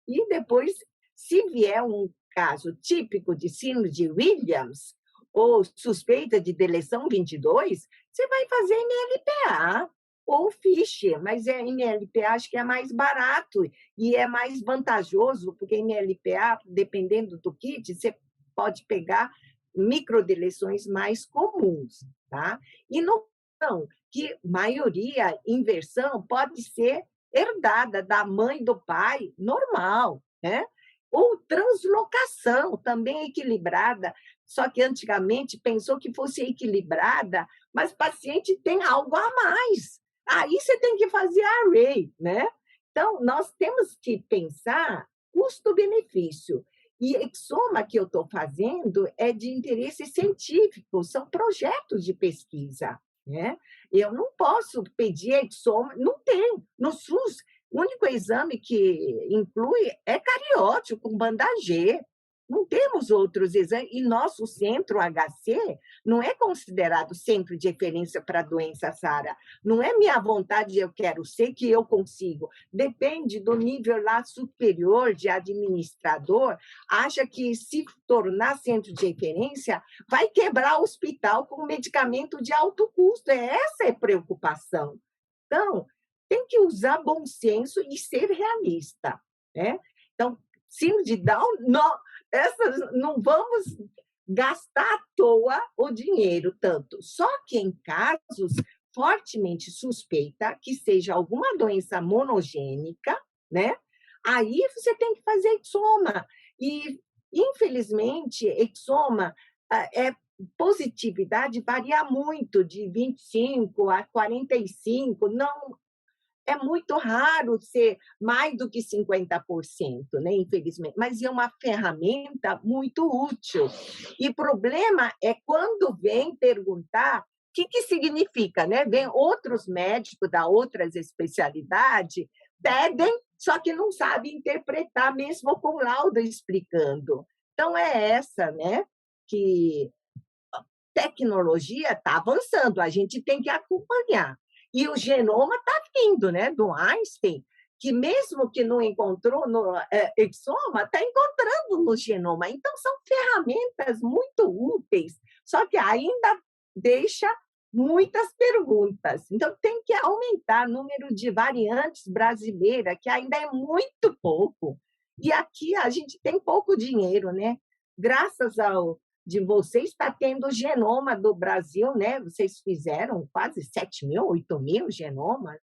[SPEAKER 3] e depois, se vier um caso típico de síndrome de Williams, ou suspeita de deleção 22, você vai fazer MLPA ou Fischer, mas MLPA acho que é mais barato e é mais vantajoso, porque MLPA, dependendo do kit, você pode pegar microdeleções mais comuns, tá? E não, que maioria, inversão, pode ser herdada da mãe e do pai, normal, né? Ou translocação, também equilibrada, só que antigamente pensou que fosse equilibrada, mas o paciente tem algo a mais. Aí você tem que fazer array, né? Então, nós temos que pensar custo-benefício. E exoma que eu estou fazendo é de interesse científico, são projetos de pesquisa, né? Eu não posso pedir exoma, não tem. No SUS, o único exame que inclui é cariótipo com banda G. Não temos outros exames. E nosso centro HC não é considerado centro de referência para a doença SARA. Não é minha vontade, eu quero ser, que eu consigo. Depende do nível lá superior de administrador, acha que se tornar centro de referência vai quebrar o hospital com medicamento de alto custo. Essa é a preocupação. Então, tem que usar bom senso e ser realista, né? Então, síndrome de Down, não vamos gastar à toa o dinheiro tanto. Só que em casos fortemente suspeita que seja alguma doença monogênica, né? Aí você tem que fazer exoma. E, infelizmente, exoma positividade varia muito, de 25 a 45, não é muito raro ser mais do que 50%, né, infelizmente, mas é uma ferramenta muito útil. E o problema é quando vem perguntar o que significa, né? Vem outros médicos da outras especialidades, pedem, só que não sabem interpretar, mesmo com laudo explicando. Então, é essa, né, que tecnologia está avançando, a gente tem que acompanhar. E o genoma está vindo, né, do Einstein, que mesmo que não encontrou no exoma, está encontrando no genoma. Então, são ferramentas muito úteis, só que ainda deixa muitas perguntas. Então, tem que aumentar o número de variantes brasileiras, que ainda é muito pouco. E aqui a gente tem pouco dinheiro, né? Graças ao de vocês, está tendo o genoma do Brasil, né? Vocês fizeram quase 7.000, 8.000 genomas,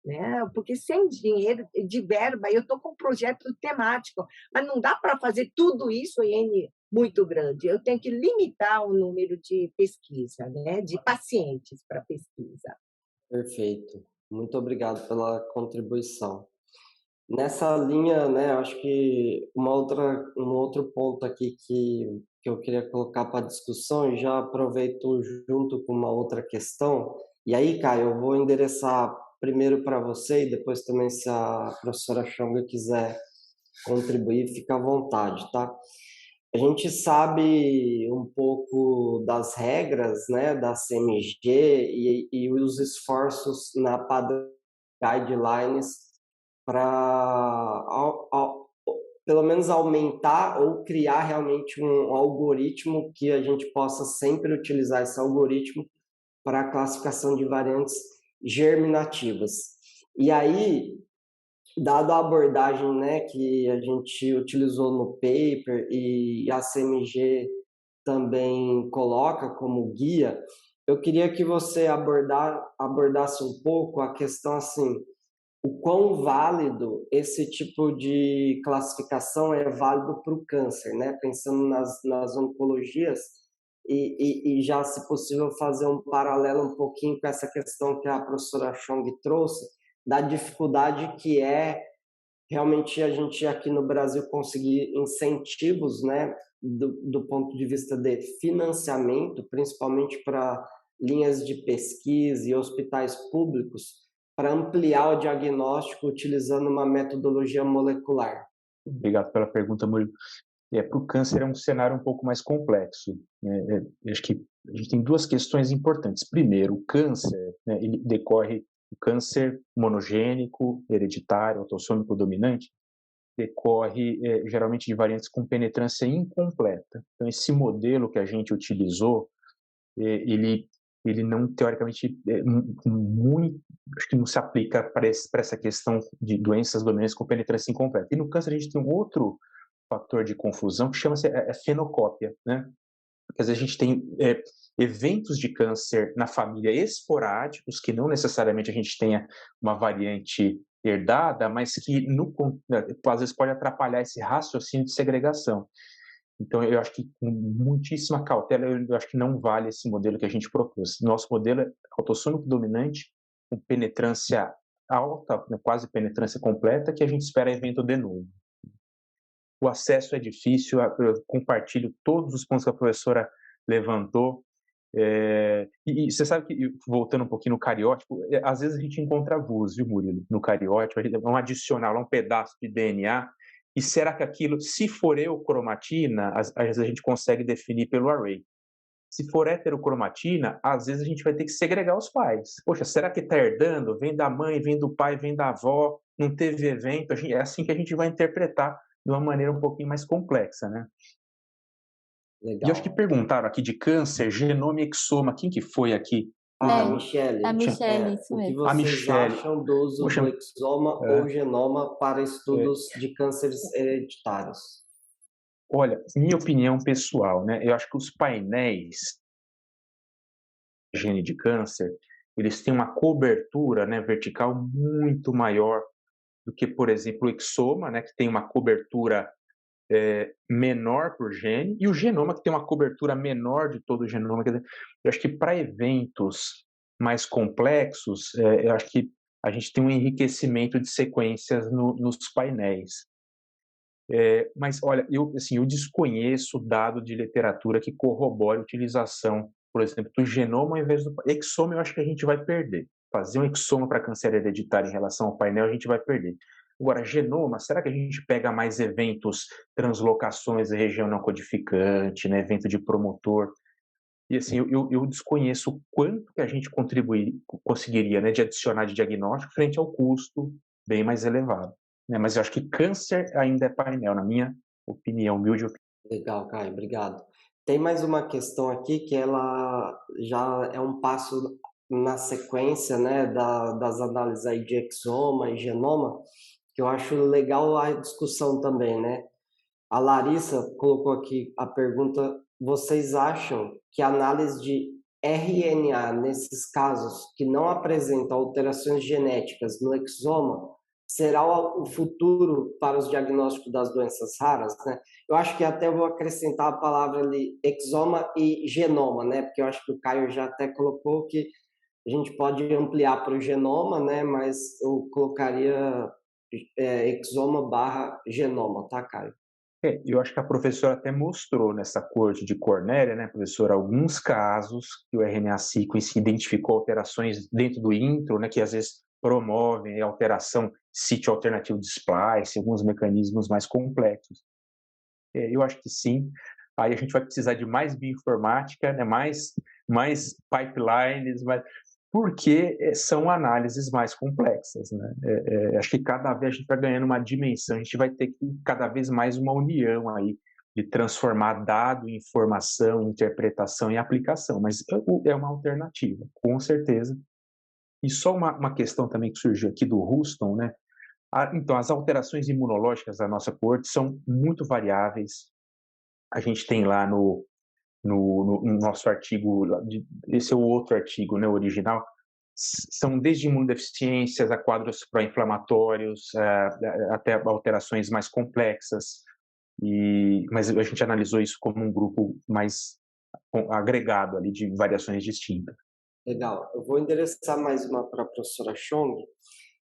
[SPEAKER 3] né? Porque sem dinheiro de verba, eu estou com um projeto temático, mas não dá para fazer tudo isso em muito grande. Eu tenho que limitar o número de pesquisa, né? De pacientes para pesquisa.
[SPEAKER 4] Perfeito. Muito obrigado pela contribuição. Nessa linha, né, acho que um outro ponto aqui que eu queria colocar para discussão, e já aproveito junto com uma outra questão. E aí, Caio, eu vou endereçar primeiro para você e depois também, se a professora Chong quiser contribuir, fica à vontade, tá? A gente sabe um pouco das regras, né, da CMG e os esforços na padrão guidelines para pelo menos aumentar ou criar realmente um algoritmo que a gente possa sempre utilizar esse algoritmo para a classificação de variantes germinativas. E aí, dado a abordagem, né, que a gente utilizou no paper e a CMG também coloca como guia, eu queria que você abordasse um pouco a questão assim, o quão válido esse tipo de classificação é válido para o câncer, né? Pensando nas oncologias e já, se possível, fazer um paralelo um pouquinho com essa questão que a professora Chong trouxe, da dificuldade que é realmente a gente aqui no Brasil conseguir incentivos, né, do ponto de vista de financiamento, principalmente para linhas de pesquisa e hospitais públicos, para ampliar o diagnóstico utilizando uma metodologia molecular.
[SPEAKER 2] Obrigado pela pergunta, Murilo. Para o câncer é um cenário um pouco mais complexo, né? Acho que a gente tem duas questões importantes. Primeiro, o câncer, né, ele decorre, o câncer monogênico, hereditário, autossômico dominante, decorre geralmente de variantes com penetrância incompleta. Então, esse modelo que a gente utilizou, ele não, teoricamente, muito, acho que não se aplica para essa questão de doenças dominantes com penetrância incompleta. E no câncer a gente tem um outro fator de confusão que chama-se fenocópia, né? Porque às vezes a gente tem eventos de câncer na família esporádicos, que não necessariamente a gente tenha uma variante herdada, mas que às vezes pode atrapalhar esse raciocínio de segregação. Então, eu acho que com muitíssima cautela, eu acho que não vale esse modelo que a gente propôs. Nosso modelo é autossômico dominante, com penetrância alta, né, quase penetrância completa, que a gente espera evento de novo. O acesso é difícil, eu compartilho todos os pontos que a professora levantou. E você sabe que, voltando um pouquinho no cariótipo, às vezes a gente encontra avulsos, viu, Murilo? No cariótipo, um adicional, um pedaço de DNA. E será que aquilo, se for eucromatina, às vezes a gente consegue definir pelo array. Se for heterocromatina, às vezes a gente vai ter que segregar os pais. Poxa, será que está herdando? Vem da mãe, vem do pai, vem da avó, não teve evento? É assim que a gente vai interpretar de uma maneira um pouquinho mais complexa, né?
[SPEAKER 4] Legal.
[SPEAKER 2] E eu acho que perguntaram aqui de câncer, genoma e exoma. Quem que foi aqui?
[SPEAKER 4] Michele.
[SPEAKER 1] A Michele, isso
[SPEAKER 4] O que
[SPEAKER 1] mesmo.
[SPEAKER 4] vocês acham do uso do exoma ou genoma para estudos de cânceres hereditários?
[SPEAKER 2] Olha, minha opinião pessoal, né? Eu acho que os painéis de gene de câncer, eles têm uma cobertura, né, vertical muito maior do que, por exemplo, o exoma, né, que tem uma cobertura menor por gene, e o genoma, que tem uma cobertura menor de todo o genoma. Quer dizer, eu acho que para eventos mais complexos, eu acho que a gente tem um enriquecimento de sequências nos painéis. Mas, olha, eu desconheço dado de literatura que corrobore a utilização, por exemplo, do genoma ao invés do exoma. Eu acho que a gente vai perder. Fazer um exoma para câncer hereditário em relação ao painel, a gente vai perder. Agora, genoma, será que a gente pega mais eventos, translocações da região não codificante, né, evento de promotor? E assim, eu desconheço o quanto que a gente conseguiria, né, de adicionar de diagnóstico frente ao custo bem mais elevado, né? Mas eu acho que câncer ainda é painel, na minha opinião, humilde opinião.
[SPEAKER 4] Legal, Caio, obrigado. Tem mais uma questão aqui que ela já é um passo na sequência, né, das análises aí de exoma e genoma, que eu acho legal a discussão também, né? A Larissa colocou aqui a pergunta: vocês acham que a análise de RNA nesses casos que não apresentam alterações genéticas no exoma será o futuro para os diagnósticos das doenças raras, né? Eu acho que até vou acrescentar a palavra ali exoma e genoma, né? Porque eu acho que o Caio já até colocou que a gente pode ampliar para o genoma, né? Mas eu colocaria exoma barra genoma, tá, Caio?
[SPEAKER 2] Eu acho que a professora até mostrou nessa corte de Cornélia, né, professora, alguns casos que o RNA sequence identificou alterações dentro do intro, né, que às vezes promovem a alteração sítio alternativo de splice, alguns mecanismos mais complexos. Eu acho que sim. Aí a gente vai precisar de mais bioinformática, né, mais pipelines, porque são análises mais complexas, né? Acho que cada vez a gente vai ganhando uma dimensão, a gente vai ter que cada vez mais uma união aí de transformar dado em informação, interpretação e aplicação, mas é uma alternativa, com certeza. E só uma questão também que surgiu aqui do Houston, né? Então, as alterações imunológicas da nossa coorte são muito variáveis. A gente tem lá no nosso artigo, esse é o outro artigo, né, original, são desde imunodeficiências a quadros pró-inflamatórios, até alterações mais complexas, mas a gente analisou isso como um grupo mais agregado ali de variações distintas.
[SPEAKER 4] Legal. Eu vou endereçar mais uma para a professora Chong.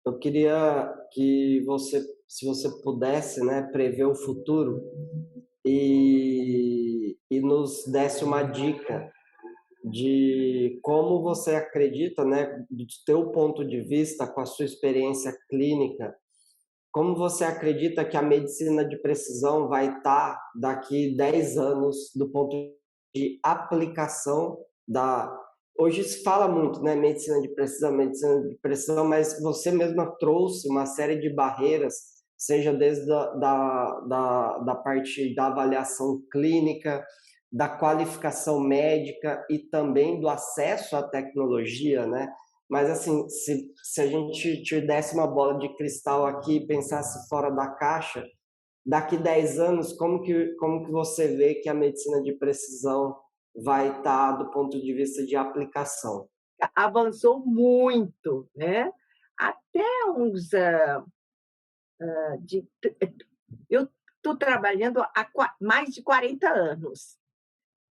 [SPEAKER 4] Eu queria que você, se você pudesse, né, prever o futuro e nos desse uma dica de como você acredita, né, do teu ponto de vista, com a sua experiência clínica, como você acredita que a medicina de precisão vai estar daqui 10 anos do ponto de aplicação da... Hoje se fala muito, né, medicina de precisão, mas você mesma trouxe uma série de barreiras, seja desde da parte da avaliação clínica, da qualificação médica e também do acesso à tecnologia, né? Mas, assim, se a gente te desse uma bola de cristal aqui e pensasse fora da caixa, daqui 10 anos, como que você vê que a medicina de precisão vai estar do ponto de vista de aplicação?
[SPEAKER 3] Avançou muito, né? Até uns... eu estou trabalhando há mais de 40 anos.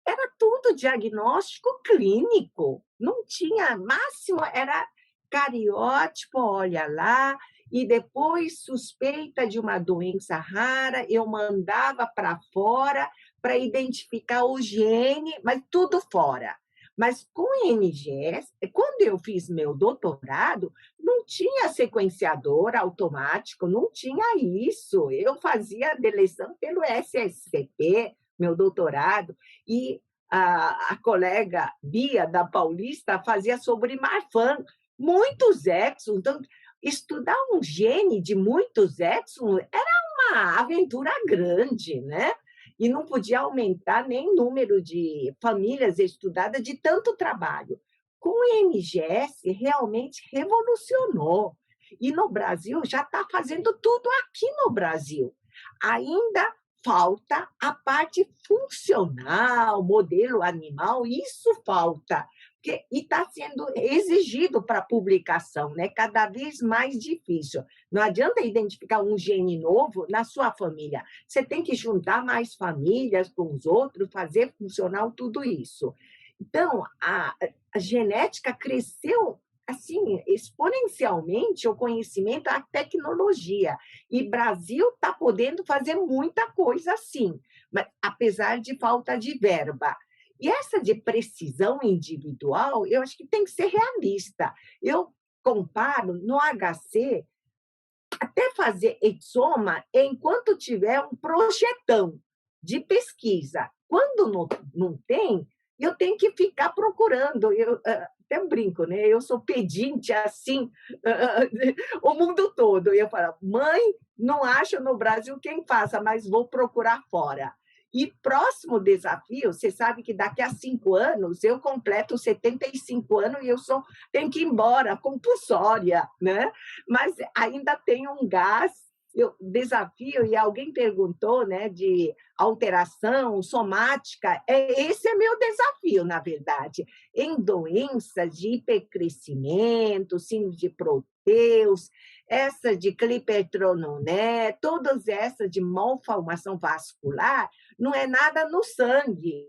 [SPEAKER 3] Era tudo diagnóstico clínico, não tinha, máximo era cariótipo, olha lá, e depois suspeita de uma doença rara, eu mandava para fora para identificar o gene, mas tudo fora. Mas com NGS, quando eu fiz meu doutorado, não tinha sequenciador automático, não tinha isso. Eu fazia a deleção pelo SSCP, meu doutorado, e a colega Bia, da Paulista, fazia sobre Marfan, muitos exons. Então, estudar um gene de muitos exons era uma aventura grande, né? E não podia aumentar nem o número de famílias estudadas de tanto trabalho. Com o NGS, realmente revolucionou. E no Brasil, já está fazendo tudo aqui no Brasil. Ainda falta a parte funcional, modelo animal, isso falta. E está sendo exigido para publicação, né? Cada vez mais difícil. Não adianta identificar um gene novo na sua família. Você tem que juntar mais famílias com os outros, fazer funcional tudo isso. Então, a genética cresceu assim exponencialmente, o conhecimento, a tecnologia. E Brasil está podendo fazer muita coisa assim, mas, apesar de falta de verba. E essa de precisão individual, eu acho que tem que ser realista. Eu comparo no HC, até fazer exoma enquanto tiver um projetão de pesquisa. Quando não tem, eu tenho que ficar procurando. Eu até brinco, né? Eu sou pedinte assim, o mundo todo. E eu falo, mãe, não acho no Brasil quem faça, mas vou procurar fora. E próximo desafio, você sabe que daqui a 5 anos eu completo 75 anos e tenho que ir embora, compulsória, né? Mas ainda tem um gás, desafio, e alguém perguntou, né, de alteração somática, esse é meu desafio, na verdade, em doenças de hipercrescimento, síndrome de Proteus, essa de Klippel-Trenaunay, todas essas de malformação vascular, não é nada no sangue.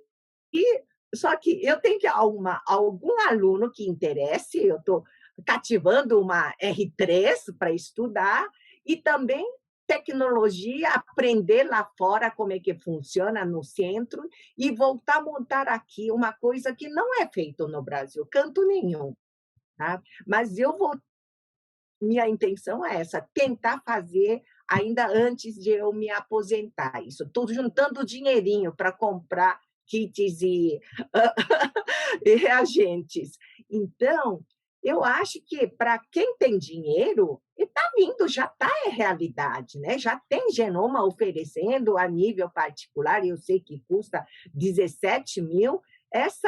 [SPEAKER 3] Só que eu tenho que algum aluno que interesse, eu estou cativando uma R3 para estudar, e também tecnologia, aprender lá fora como é que funciona no centro e voltar a montar aqui uma coisa que não é feito no Brasil, canto nenhum. Tá? Mas minha intenção é essa, tentar fazer ainda antes de eu me aposentar. Isso, estou juntando dinheirinho para comprar kits e reagentes. Então, eu acho que para quem tem dinheiro, está vindo, já está realidade, né? Já tem genoma oferecendo a nível particular, eu sei que custa 17 mil. Essa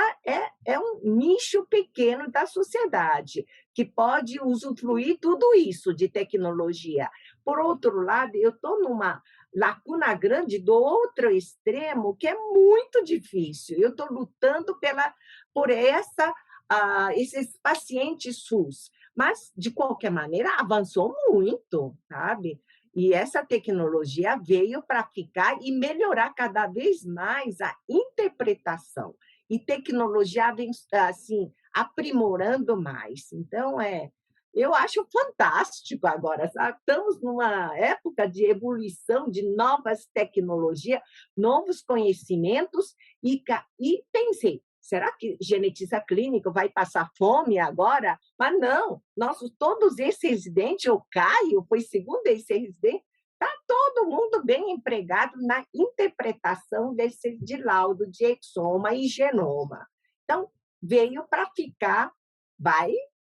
[SPEAKER 3] é um nicho pequeno da sociedade que pode usufruir tudo isso de tecnologia. Por outro lado, eu estou numa lacuna grande do outro extremo, que é muito difícil. Eu estou lutando por esses pacientes SUS, mas, de qualquer maneira, avançou muito, sabe? E essa tecnologia veio para ficar e melhorar cada vez mais a interpretação. E tecnologia vem, assim, aprimorando mais. Então, eu acho fantástico agora, sabe? Estamos numa época de ebulição de novas tecnologias, novos conhecimentos, e pensei, será que geneticista clínico vai passar fome agora? Mas não, todos esses residentes, o Caio foi segundo esse residente, está todo mundo bem empregado na interpretação de laudo de exoma e genoma. Então, veio para ficar,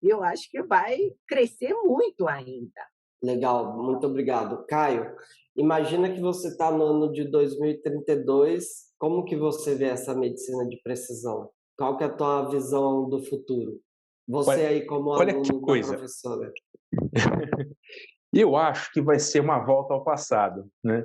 [SPEAKER 3] eu acho que vai crescer muito ainda.
[SPEAKER 4] Legal, muito obrigado. Caio, imagina que você está no ano de 2032, como que você vê essa medicina de precisão? Qual que é a tua visão do futuro? Você aí como aluno da professora.
[SPEAKER 2] Eu acho que vai ser uma volta ao passado, né?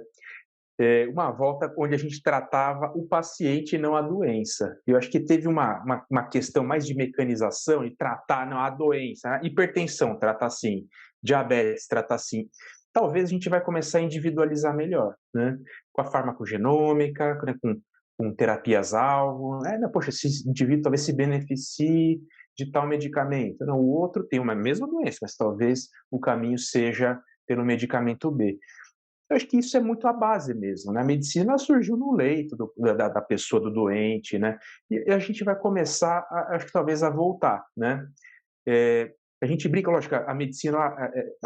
[SPEAKER 2] Uma volta onde a gente tratava o paciente e não a doença. Eu acho que teve uma questão mais de mecanização e tratar não a doença. Né? Hipertensão, trata assim. Diabetes, trata assim. Talvez a gente vai começar a individualizar melhor, né? Com a farmacogenômica, né? Com terapias-alvo. Poxa, esse indivíduo talvez se beneficie de tal medicamento. Não, o outro tem uma mesma doença, mas talvez o caminho seja pelo medicamento B. Eu acho que isso é muito a base mesmo, né? A medicina surgiu no leito da pessoa, do doente, né? E a gente vai começar, acho que talvez, a voltar, né? A gente brinca, lógico, a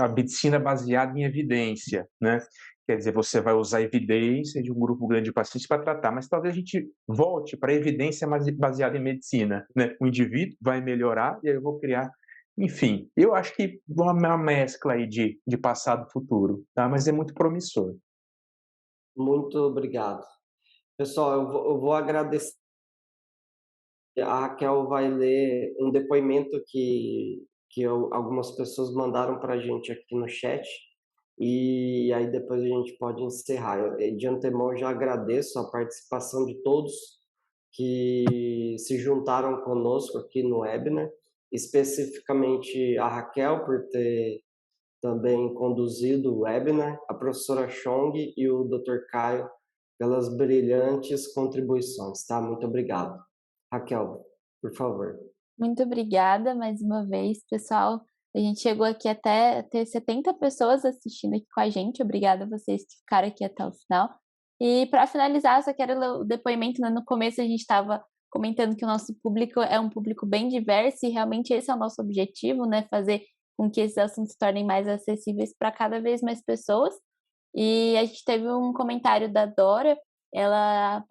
[SPEAKER 2] medicina baseada em evidência, né? Quer dizer, você vai usar evidência de um grupo grande de pacientes para tratar, mas talvez a gente volte para a evidência baseada em medicina, né? O indivíduo vai melhorar e aí eu vou criar. Enfim, eu acho que uma mescla aí de passado e futuro, tá? Mas é muito promissor.
[SPEAKER 4] Muito obrigado. Pessoal, eu vou agradecer. A Raquel vai ler um depoimento que algumas pessoas mandaram para a gente aqui no chat, e aí depois a gente pode encerrar. De antemão, eu já agradeço a participação de todos que se juntaram conosco aqui no webinar, especificamente a Raquel por ter também conduzido o webinar, a professora Chong e o Dr. Caio pelas brilhantes contribuições, tá? Muito obrigado. Raquel, por favor.
[SPEAKER 1] Muito obrigada mais uma vez, pessoal. A gente chegou aqui até ter 70 pessoas assistindo aqui com a gente. Obrigada a vocês que ficaram aqui até o final. E para finalizar, só quero ler o depoimento. No começo a gente estava comentando que o nosso público é um público bem diverso e realmente esse é o nosso objetivo, né? Fazer com que esses assuntos se tornem mais acessíveis para cada vez mais pessoas. E a gente teve um comentário da Dora, ela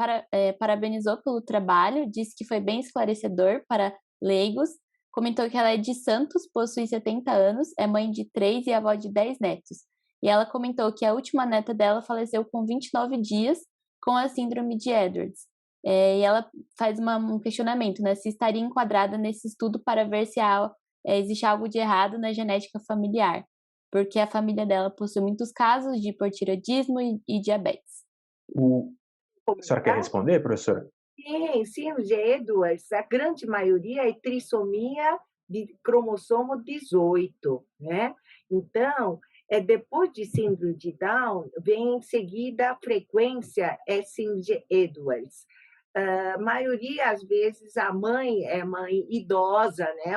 [SPEAKER 1] parabenizou pelo trabalho, disse que foi bem esclarecedor para leigos, comentou que ela é de Santos, possui 70 anos, é mãe de 3 e avó de 10 netos. E ela comentou que a última neta dela faleceu com 29 dias com a síndrome de Edwards. E ela faz um questionamento, né, se estaria enquadrada nesse estudo para ver se existe algo de errado na genética familiar, porque a família dela possui muitos casos de hipotireoidismo e diabetes.
[SPEAKER 2] A senhora quer responder, professora?
[SPEAKER 3] Sim, síndrome de Edwards, a grande maioria é trissomia de cromossomo 18, né? Então, depois de síndrome de Down, vem em seguida a frequência é síndrome de Edwards. A maioria, às vezes, a mãe é mãe idosa, né?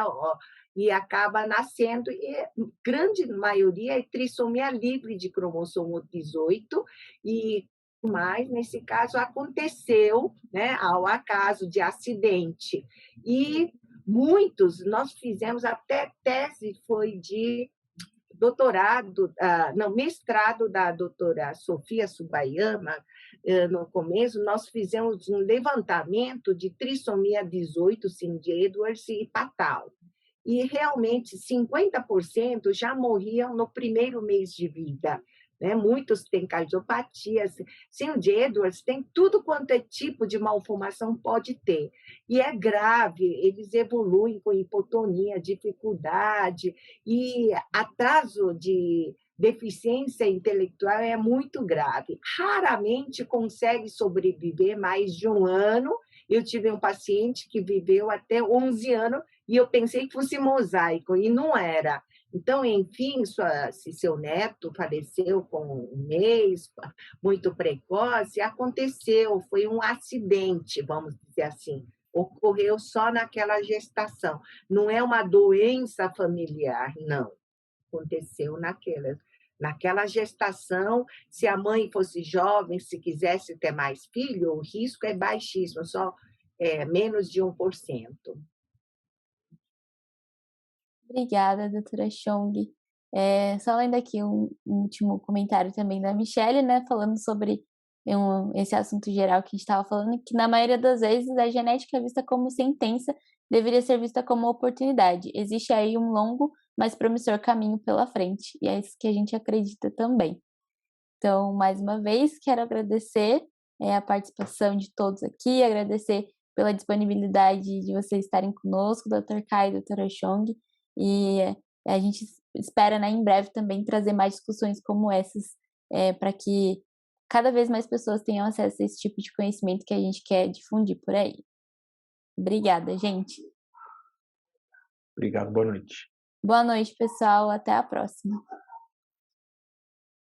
[SPEAKER 3] E acaba nascendo, e grande maioria é trissomia livre de cromossomo 18, e mas, nesse caso, aconteceu, né, ao acaso de acidente. E muitos, nós fizemos até tese, foi de doutorado, não, mestrado da doutora Sofia Subayama, no começo, nós fizemos um levantamento de trissomia 18, síndrome de Edwards e Patal. E realmente 50% já morriam no primeiro mês de vida. Né? Muitos têm cardiopatias. Síndrome de Edwards tem tudo quanto é tipo de malformação pode ter. E é grave, eles evoluem com hipotonia, dificuldade, e atraso de deficiência intelectual é muito grave. Raramente consegue sobreviver mais de um ano. Eu tive um paciente que viveu até 11 anos e eu pensei que fosse mosaico, e não era. Então, enfim, se seu neto faleceu com um mês, muito precoce, aconteceu, foi um acidente, vamos dizer assim, ocorreu só naquela gestação. Não é uma doença familiar, não. Aconteceu naquela gestação. Se a mãe fosse jovem, se quisesse ter mais filho, o risco é baixíssimo, só menos de 1%.
[SPEAKER 1] Obrigada, doutora Chong. Só lendo aqui um último comentário também da Michelle, né, falando sobre esse assunto geral que a gente estava falando, que na maioria das vezes a genética é vista como sentença, deveria ser vista como oportunidade. Existe aí um longo, mas promissor caminho pela frente, e é isso que a gente acredita também. Então, mais uma vez, quero agradecer a participação de todos aqui, agradecer pela disponibilidade de vocês estarem conosco, Dr. Kai e doutora Chong, e a gente espera, né, em breve também trazer mais discussões como essas, para que cada vez mais pessoas tenham acesso a esse tipo de conhecimento que a gente quer difundir por aí. Obrigada, gente.
[SPEAKER 2] Obrigado, boa noite.
[SPEAKER 1] Boa noite, pessoal, até a próxima.